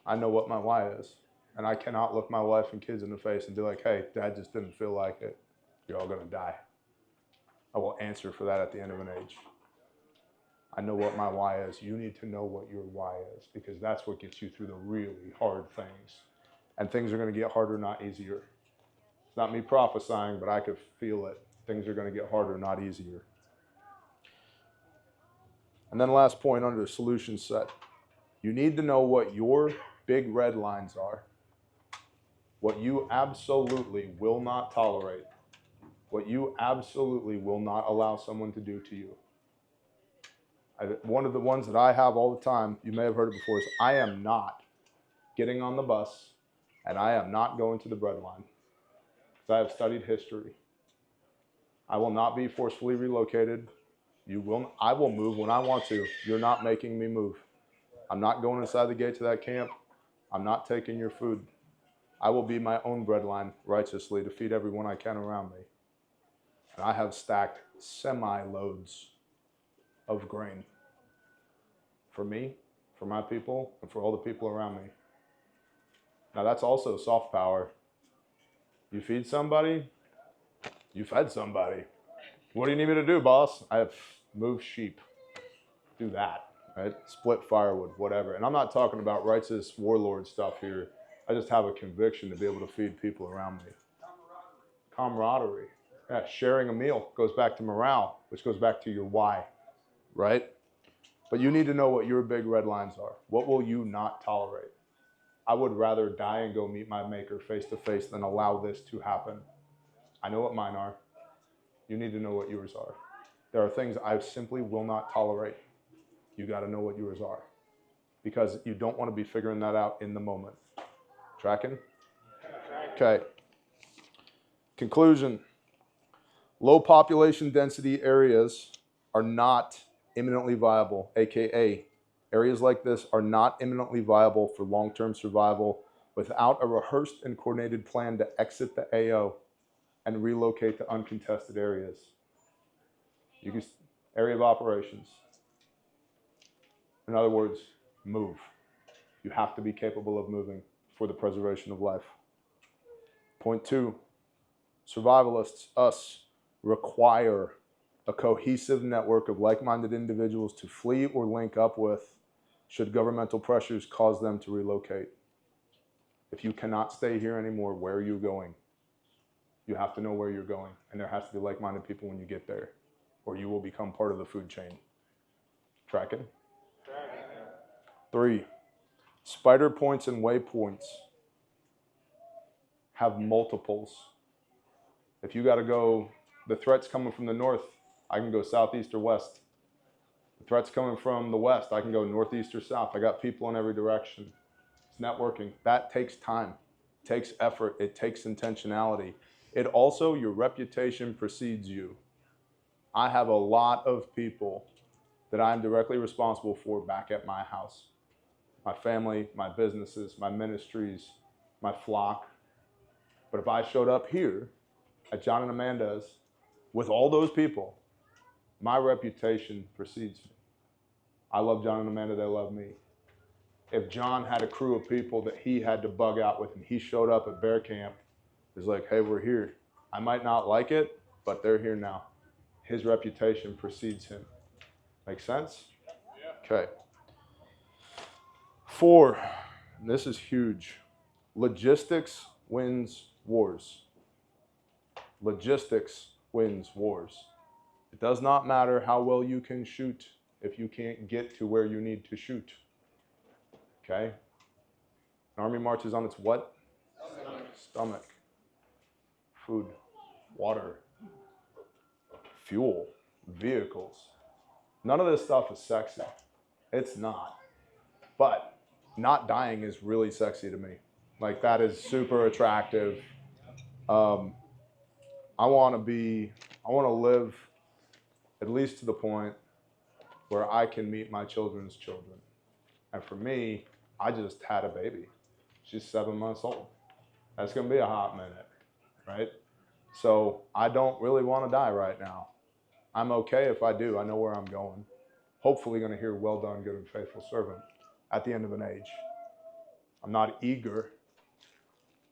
I know what my why is. And I cannot look my wife and kids in the face and be like, hey, Dad just didn't feel like it. You're all going to die. I will answer for that at the end of an age. I know what my why is. You need to know what your why is, because that's what gets you through the really hard things. And things are going to get harder, not easier. It's not me prophesying, but I could feel it. Things are going to get harder, not easier. And then last point under the solution set. You need to know what your big red lines are. What you absolutely will not tolerate. What you absolutely will not allow someone to do to you. One of the ones that I have all the time, you may have heard it before, is I am not getting on the bus and I am not going to the breadline. Because I have studied history. I will not be forcefully relocated. I will move when I want to. You're not making me move. I'm not going inside the gates of that camp. I'm not taking your food. I will be my own breadline righteously to feed everyone I can around me. And I have stacked semi-loads of grain for me, for my people, and for all the people around me. Now that's also soft power. You feed somebody, you fed somebody. What do you need me to do, boss? I have moved sheep. Do that, right? Split firewood, whatever. And I'm not talking about righteous warlord stuff here. I just have a conviction to be able to feed people around me. Camaraderie. Yeah, sharing a meal goes back to morale, which goes back to your why, right? But you need to know what your big red lines are. What will you not tolerate? I would rather die and go meet my maker face to face than allow this to happen. I know what mine are. You need to know what yours are. There are things I simply will not tolerate. You got to know what yours are. because you don't want to be figuring that out in the moment. Tracking? Okay. Conclusion. Low population density areas are not imminently viable, aka areas like this are not imminently viable for long-term survival without a rehearsed and coordinated plan to exit the AO and relocate to uncontested areas. You can, area of operations. In other words, move. You have to be capable of moving for the preservation of life. Point 2, survivalists, us, require a cohesive network of like-minded individuals to flee or link up with should governmental pressures cause them to relocate. If you cannot stay here anymore, where are you going? You have to know where you're going, and there has to be like-minded people when you get there, or you will become part of the food chain. Tracking? 3, spider points and waypoints have multiples. If you got to go, the threat's coming from the north, I can go southeast or west. The threat's coming from the west, I can go northeast or south. I got people in every direction. It's networking. That takes time, it takes effort, it takes intentionality. It also, your reputation precedes you. I have a lot of people that I'm directly responsible for back at my house. My family, my businesses, my ministries, my flock. But if I showed up here at John and Amanda's with all those people, my reputation precedes me. I love John and Amanda, they love me. If John had a crew of people that he had to bug out with and he showed up at bear camp, it's like, hey, we're here. I might not like it, but they're here now. His reputation precedes him. Make sense? Yeah. Okay. 4, and this is huge. Logistics wins wars. Logistics wins wars. It does not matter how well you can shoot if you can't get to where you need to shoot. Okay? An army marches on its what? Stomach. Food, water, fuel, vehicles. None of this stuff is sexy. It's not. But not dying is really sexy to me. Like, that is super attractive. I want to live at least to the point where I can meet my children's children. And for me, I just had a baby. She's 7 months old. That's going to be a hot minute, right? So I don't really want to die right now. I'm okay if I do. I know where I'm going. Hopefully going to hear, well done, good and faithful servant, at the end of an age. I'm not eager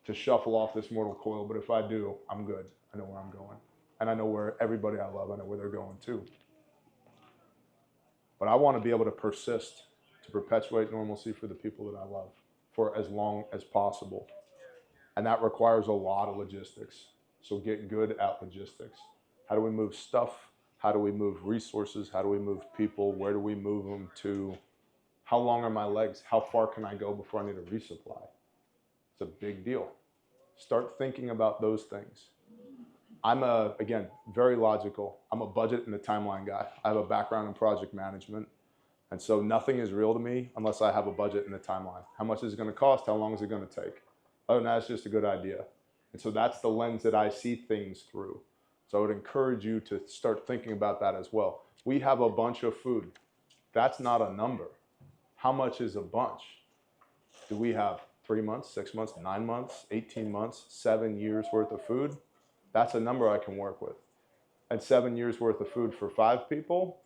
to shuffle off this mortal coil, but if I do, I'm good. I know where I'm going. And I know where everybody I love, I know where they're going too. But I want to be able to persist, to perpetuate normalcy for the people that I love for as long as possible. And that requires a lot of logistics. So get good at logistics. How do we move stuff? How do we move resources? How do we move people? Where do we move them to? How long are my legs? How far can I go before I need a resupply? It's a big deal. Start thinking about those things. I'm again, very logical. I'm a budget and a timeline guy. I have a background in project management. And so nothing is real to me unless I have a budget and a timeline. How much is it going to cost? How long is it going to take? Other than that, it's just a good idea. And so that's the lens that I see things through. So I would encourage you to start thinking about that as well. We have a bunch of food. That's not a number. How much is a bunch? Do we have 3 months, 6 months, 9 months, 18 months, 7 years worth of food? That's a number I can work with. And 7 years worth of food for 5 people,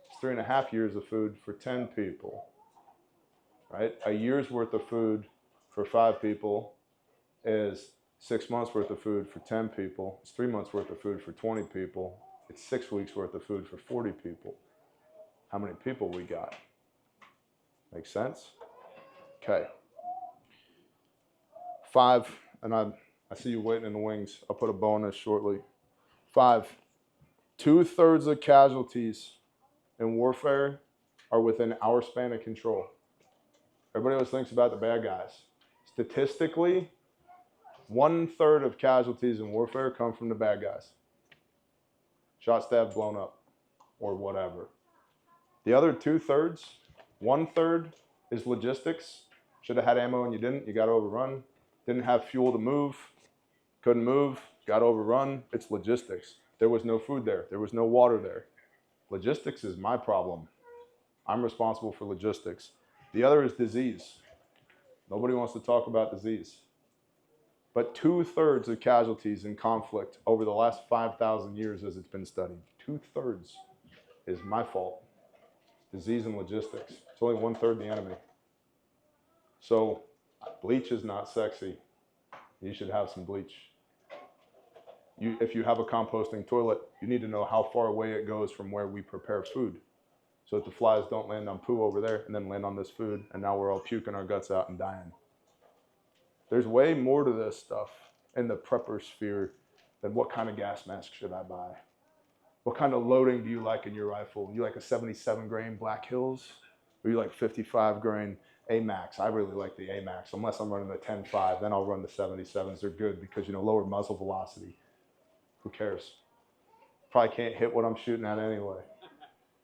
it's 3.5 years of food for 10 people, right? A year's worth of food for 5 people is 6 months worth of food for 10 people. It's 3 months worth of food for 20 people. It's 6 weeks worth of food for 40 people. How many people we got? Make sense? Okay. 5, and I see you waiting in the wings. I'll put a bow on this shortly. 5, 2/3 of casualties in warfare are within our span of control. Everybody always thinks about the bad guys. Statistically, 1/3 of casualties in warfare come from the bad guys. Shot, stabbed, blown up, or whatever. The other 2/3, 1/3 is logistics. Should have had ammo and you didn't. You got overrun. Didn't have fuel to move. Couldn't move. Got overrun. It's logistics. There was no food there. There was no water there. Logistics is my problem. I'm responsible for logistics. The other is disease. Nobody wants to talk about disease. But 2/3 of casualties in conflict over the last 5,000 years as it's been studied, 2/3 is my fault. Disease and logistics. It's only 1/3 the enemy. So bleach is not sexy. You should have some bleach. If you have a composting toilet, you need to know how far away it goes from where we prepare food, so that the flies don't land on poo over there and then land on this food, and now we're all puking our guts out and dying. There's way more to this stuff in the prepper sphere than what kind of gas mask should I buy? What kind of loading do you like in your rifle? You like a 77 grain Black Hills? Or you like 55 grain AMAX? I really like the AMAX, unless I'm running the 10.5, then I'll run the 77s. They're good because, lower muzzle velocity. Who cares? Probably can't hit what I'm shooting at anyway.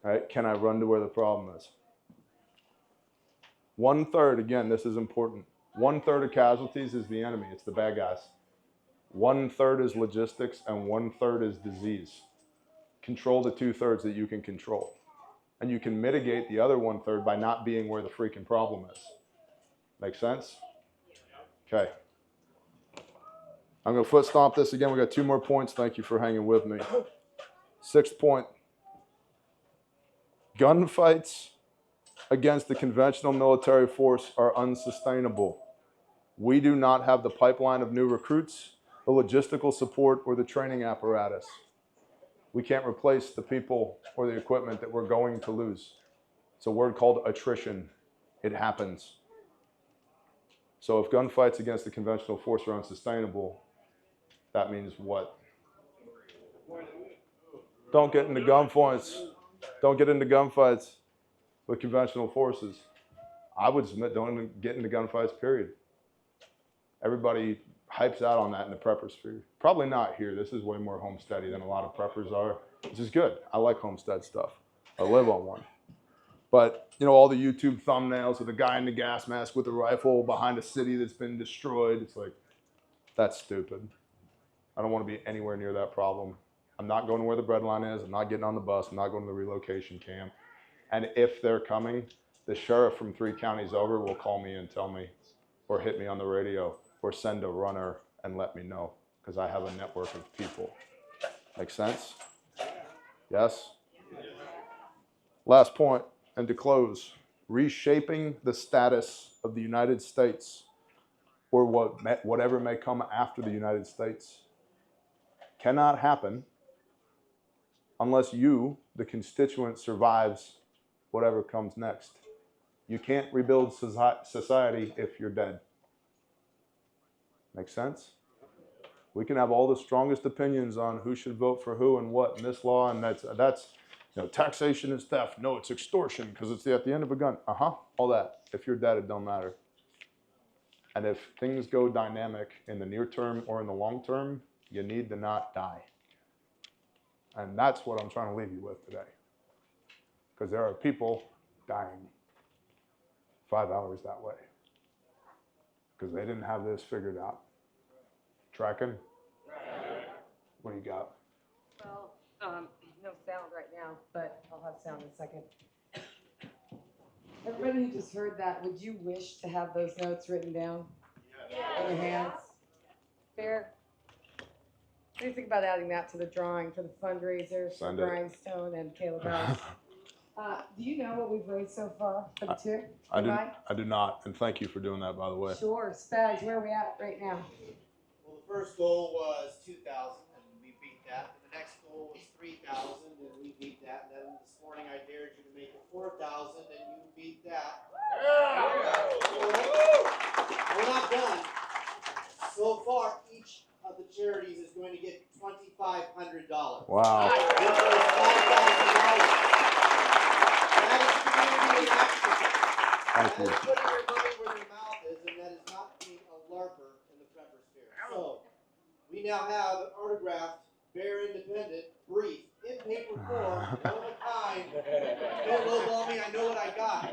Right? Can I run to where the problem is? 1/3, again, this is important. 1/3 of casualties is the enemy. It's the bad guys. 1/3 is logistics and 1/3 is disease. Control the 2/3 that you can control. And you can mitigate the other 1/3 by not being where the freaking problem is. Make sense? Okay. I'm going to foot stomp this again. We got 2 more points. Thank you for hanging with me. 6th point. Gunfights against the conventional military force are unsustainable. We do not have the pipeline of new recruits, the logistical support, or the training apparatus. We can't replace the people or the equipment that we're going to lose. It's a word called attrition. It happens. So if gunfights against the conventional force are unsustainable, that means what? Don't get into gunfights. Don't get into gunfights with conventional forces. I would submit don't get into gunfights, period. Everybody hypes out on that in the prepper sphere. Probably not here. This is way more homesteady than a lot of preppers are, which is good. I like homestead stuff. I live on one. But, all the YouTube thumbnails of the guy in the gas mask with a rifle behind a city that's been destroyed, it's like, that's stupid. I don't want to be anywhere near that problem. I'm not going to where the bread line is. I'm not getting on the bus. I'm not going to the relocation camp. And if they're coming, the sheriff from 3 counties over will call me and tell me, or hit me on the radio, or send a runner and let me know, because I have a network of people. Make sense? Yes? Last point, and to close, reshaping the status of the United States, or whatever may come after the United States, cannot happen unless you, the constituent, survives whatever comes next. You can't rebuild society if you're dead. Make sense? We can have all the strongest opinions on who should vote for who and what in this law, and that's taxation is theft. No, it's extortion because it's at the end of a gun. All that. If you're dead, it don't matter. And if things go dynamic in the near term or in the long term, you need to not die. And that's what I'm trying to leave you with today. Because there are people dying 5 hours that way. Because they didn't have this figured out. Tracking? What do you got? Well, no sound right now, but I'll have sound in a second. Everybody who just heard that, would you wish to have those notes written down in your hands? Fair? What do you think about adding that to the drawing for the fundraiser for Grindstone and Caleb House? Do you know what we've raised so far for the tour? I do not, and thank you for doing that, by the way. Sure. Spags, where are we at right now? Well, the first goal was 2,000, and we beat that. And the next goal was 3,000, and we beat that. And then this morning I dared you to make it 4,000, and you beat that. We're not done. So far, each of the charities is going to get $2,500. Wow. That is community action. Thank you. That is putting your money where your mouth is, and that is not being a LARPer in the prepper sphere. So, we now have an autographed Bear independent, brief, in paper form, one of a kind. Don't lowball me, I know what I got.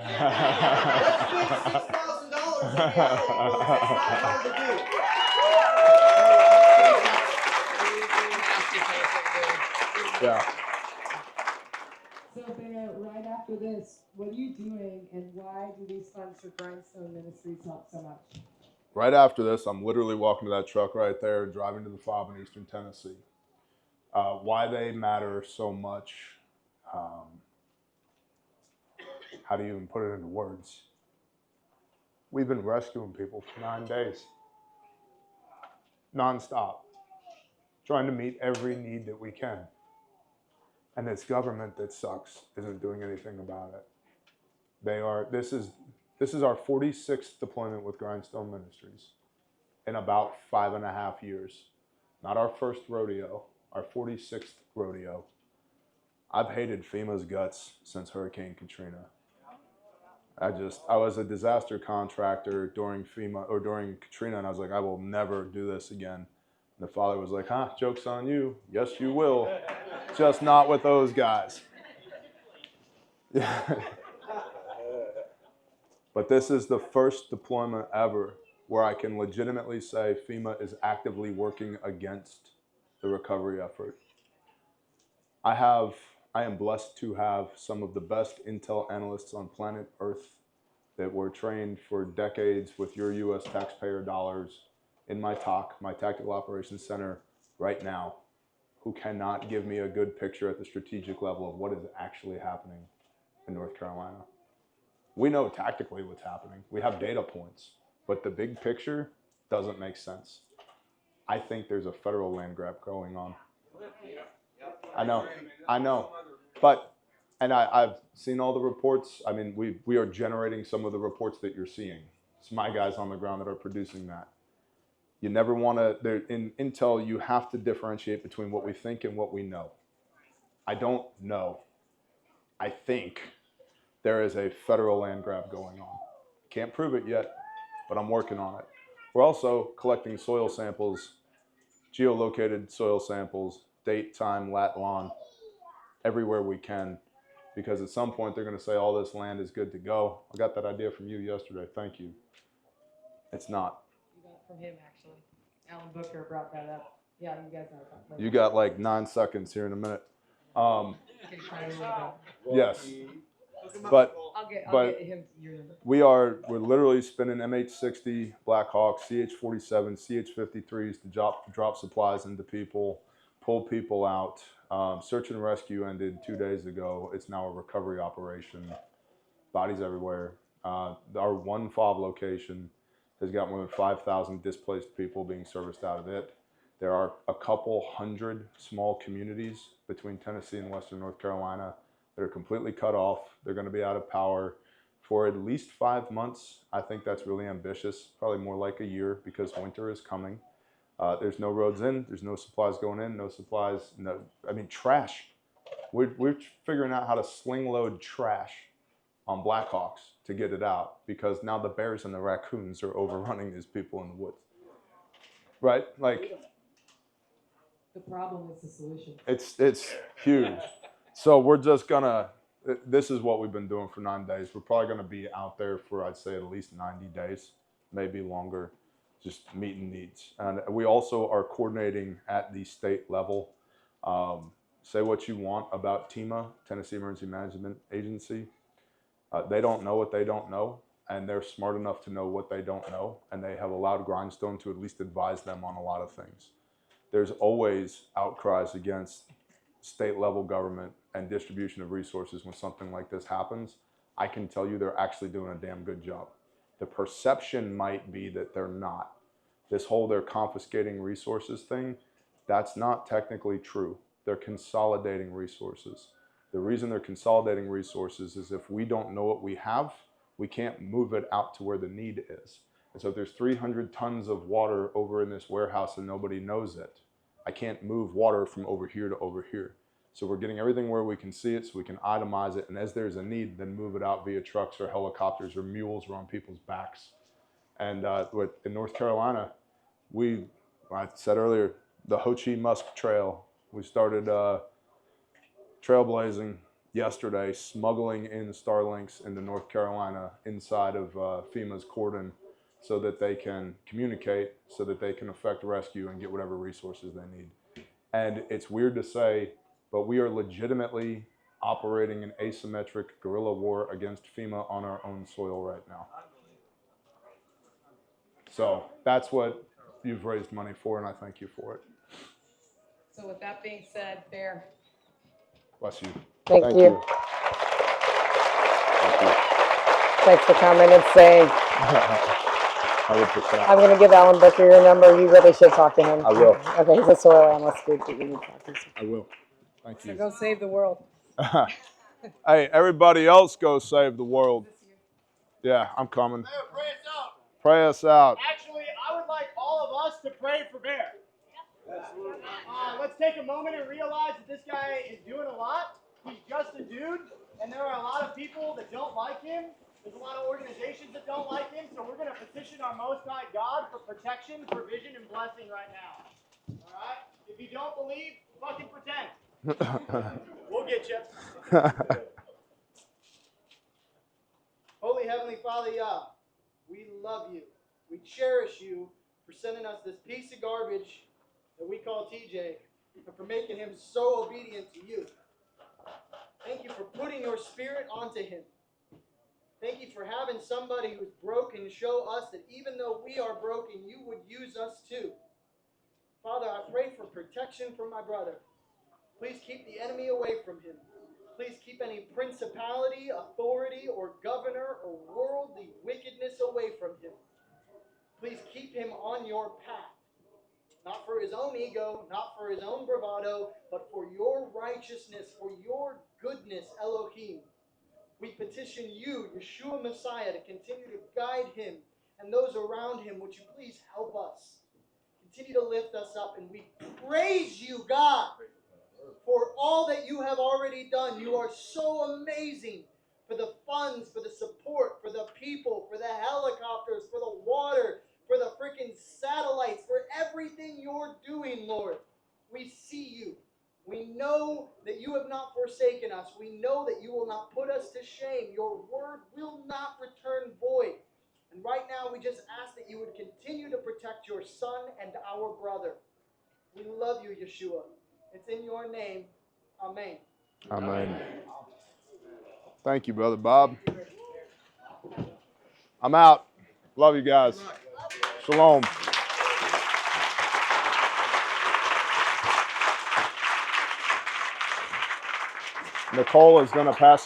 Let's make $6,000 in reality, folks. It's not hard to do. Yeah. So, Bear, right after this, what are you doing and why do these funds for Grindstone Ministries help so much? Right after this, I'm literally walking to that truck right there and driving to the FOB in Eastern Tennessee. Why they matter so much, how do you even put it into words? We've been rescuing people for 9 days, nonstop, trying to meet every need that we can. And this government that sucks isn't doing anything about it. This is our 46th deployment with Grindstone Ministries in about 5.5 years. Not our first rodeo, our 46th rodeo. I've hated FEMA's guts since Hurricane Katrina. I was a disaster contractor during Katrina, and I was like, I will never do this again. And the father was like, joke's on you. Yes, you will. Just not with those guys. But this is the first deployment ever where I can legitimately say FEMA is actively working against the recovery effort. I am blessed to have some of the best intel analysts on planet Earth that were trained for decades with your U.S. taxpayer dollars in my Tactical Operations Center right now, who cannot give me a good picture at the strategic level of what is actually happening in North Carolina. We know tactically what's happening. We have data points, but the big picture doesn't make sense. I think there's a federal land grab going on. I know, but, and I've seen all the reports. I mean, we are generating some of the reports that you're seeing. It's my guys on the ground that are producing that. You never want to, in intel, you have to differentiate between what we think and what we know. I don't know. I think there is a federal land grab going on. Can't prove it yet, but I'm working on it. We're also collecting soil samples, geolocated soil samples, date, time, lat, lon, everywhere we can, because at some point they're going to say all this land is good to go. I got that idea from you yesterday. Thank you. It's not. You got it from him, actually. Alan Booker brought that up. Yeah, you guys know that later. You got like 9 seconds here in a minute. Yes. But I'll get him your number. we're literally spinning MH-60 Black Hawks, CH-47, CH-53s to drop supplies into people, pull people out. Search and rescue ended 2 days ago. It's now a recovery operation. Bodies everywhere. Our one FOB location has got more than 5,000 displaced people being serviced out of it. There are a couple hundred small communities between Tennessee and Western North Carolina that are completely cut off. They're going to be out of power for at least 5 months. I think that's really ambitious, probably more like a year, because winter is coming. There's no roads in, there's no supplies going in, no supplies, trash. We're figuring out how to sling load trash on Blackhawks to get it out, because now the bears and the raccoons are overrunning these people in the woods. Right? Like, the problem is the solution. It's huge. So we're just gonna, this is what we've been doing for 9 days. We're probably gonna be out there for, I'd say, at least 90 days, maybe longer, just meeting needs. And we also are coordinating at the state level. Say what you want about TEMA, Tennessee Emergency Management Agency. They don't know what they don't know, and they're smart enough to know what they don't know, and they have allowed Grindstone to at least advise them on a lot of things. There's always outcries against state level government and distribution of resources when something like this happens. I can tell you they're actually doing a damn good job. The perception might be that they're not. This whole they're confiscating resources thing, that's not technically true. They're consolidating resources. The reason they're consolidating resources is if we don't know what we have, we can't move it out to where the need is. And so if there's 300 tons of water over in this warehouse and nobody knows it, I can't move water from over here to over here. So we're getting everything where we can see it so we can itemize it, and as there's a need, then move it out via trucks or helicopters or mules or on people's backs. And in North Carolina, I said earlier, the Ho Chi Musk Trail We started trailblazing yesterday, smuggling in Starlinks into North Carolina inside of FEMA's cordon so that they can communicate, so that they can effect rescue and get whatever resources they need. And it's weird to say, but we are legitimately operating an asymmetric guerrilla war against FEMA on our own soil right now. So that's what you've raised money for, and I thank you for it. So with that being said, Bear. Bless you. Thank you. Thank you. Thanks for coming and saying. 100%. I'm going to give Alan Booker your number. You really should talk to him. I will. Okay, he's a soil analyst. Good that you need to talk to him. I will. Thank So you. go save the world. Hey, everybody else go save the world. Yeah, I'm coming. Bear, pray us out. Pray us out. Actually, I would like all of us to pray for Bear. Let's take a moment and realize that this guy is doing a lot. He's just a dude, and there are a lot of people that don't like him. There's a lot of organizations that don't like him, so we're going to petition our Most High God for protection, provision, and blessing right now. All right? If you don't believe, fucking pretend. We'll get you. Holy Heavenly Father, Yah, we love you. We cherish you for sending us this piece of garbage that we call TJ, and for making him so obedient to you. Thank you for putting your spirit onto him. Thank you for having somebody who's broken show us that even though we are broken, you would use us too. Father, I pray for protection for my brother. Please keep the enemy away from him. Please keep any principality, authority, or governor or worldly wickedness away from him. Please keep him on your path. Not for his own ego, not for his own bravado, but for your righteousness, for your goodness, Elohim. We petition you, Yeshua Messiah, to continue to guide him and those around him. Would you please help us? Continue to lift us up, and we praise you, God, for all that you have already done. You are so amazing for the funds, for the support, for the people, for the helicopters, for the water, for the freaking satellites, for everything you're doing, Lord. We see you. We know that you have not forsaken us. We know that you will not put us to shame. Your word will not return void. And right now, we just ask that you would continue to protect your son and our brother. We love you, Yeshua. It's in your name. Amen. Amen. Thank you, Brother Bob. I'm out. Love you guys. Shalom. Nicole is going to pass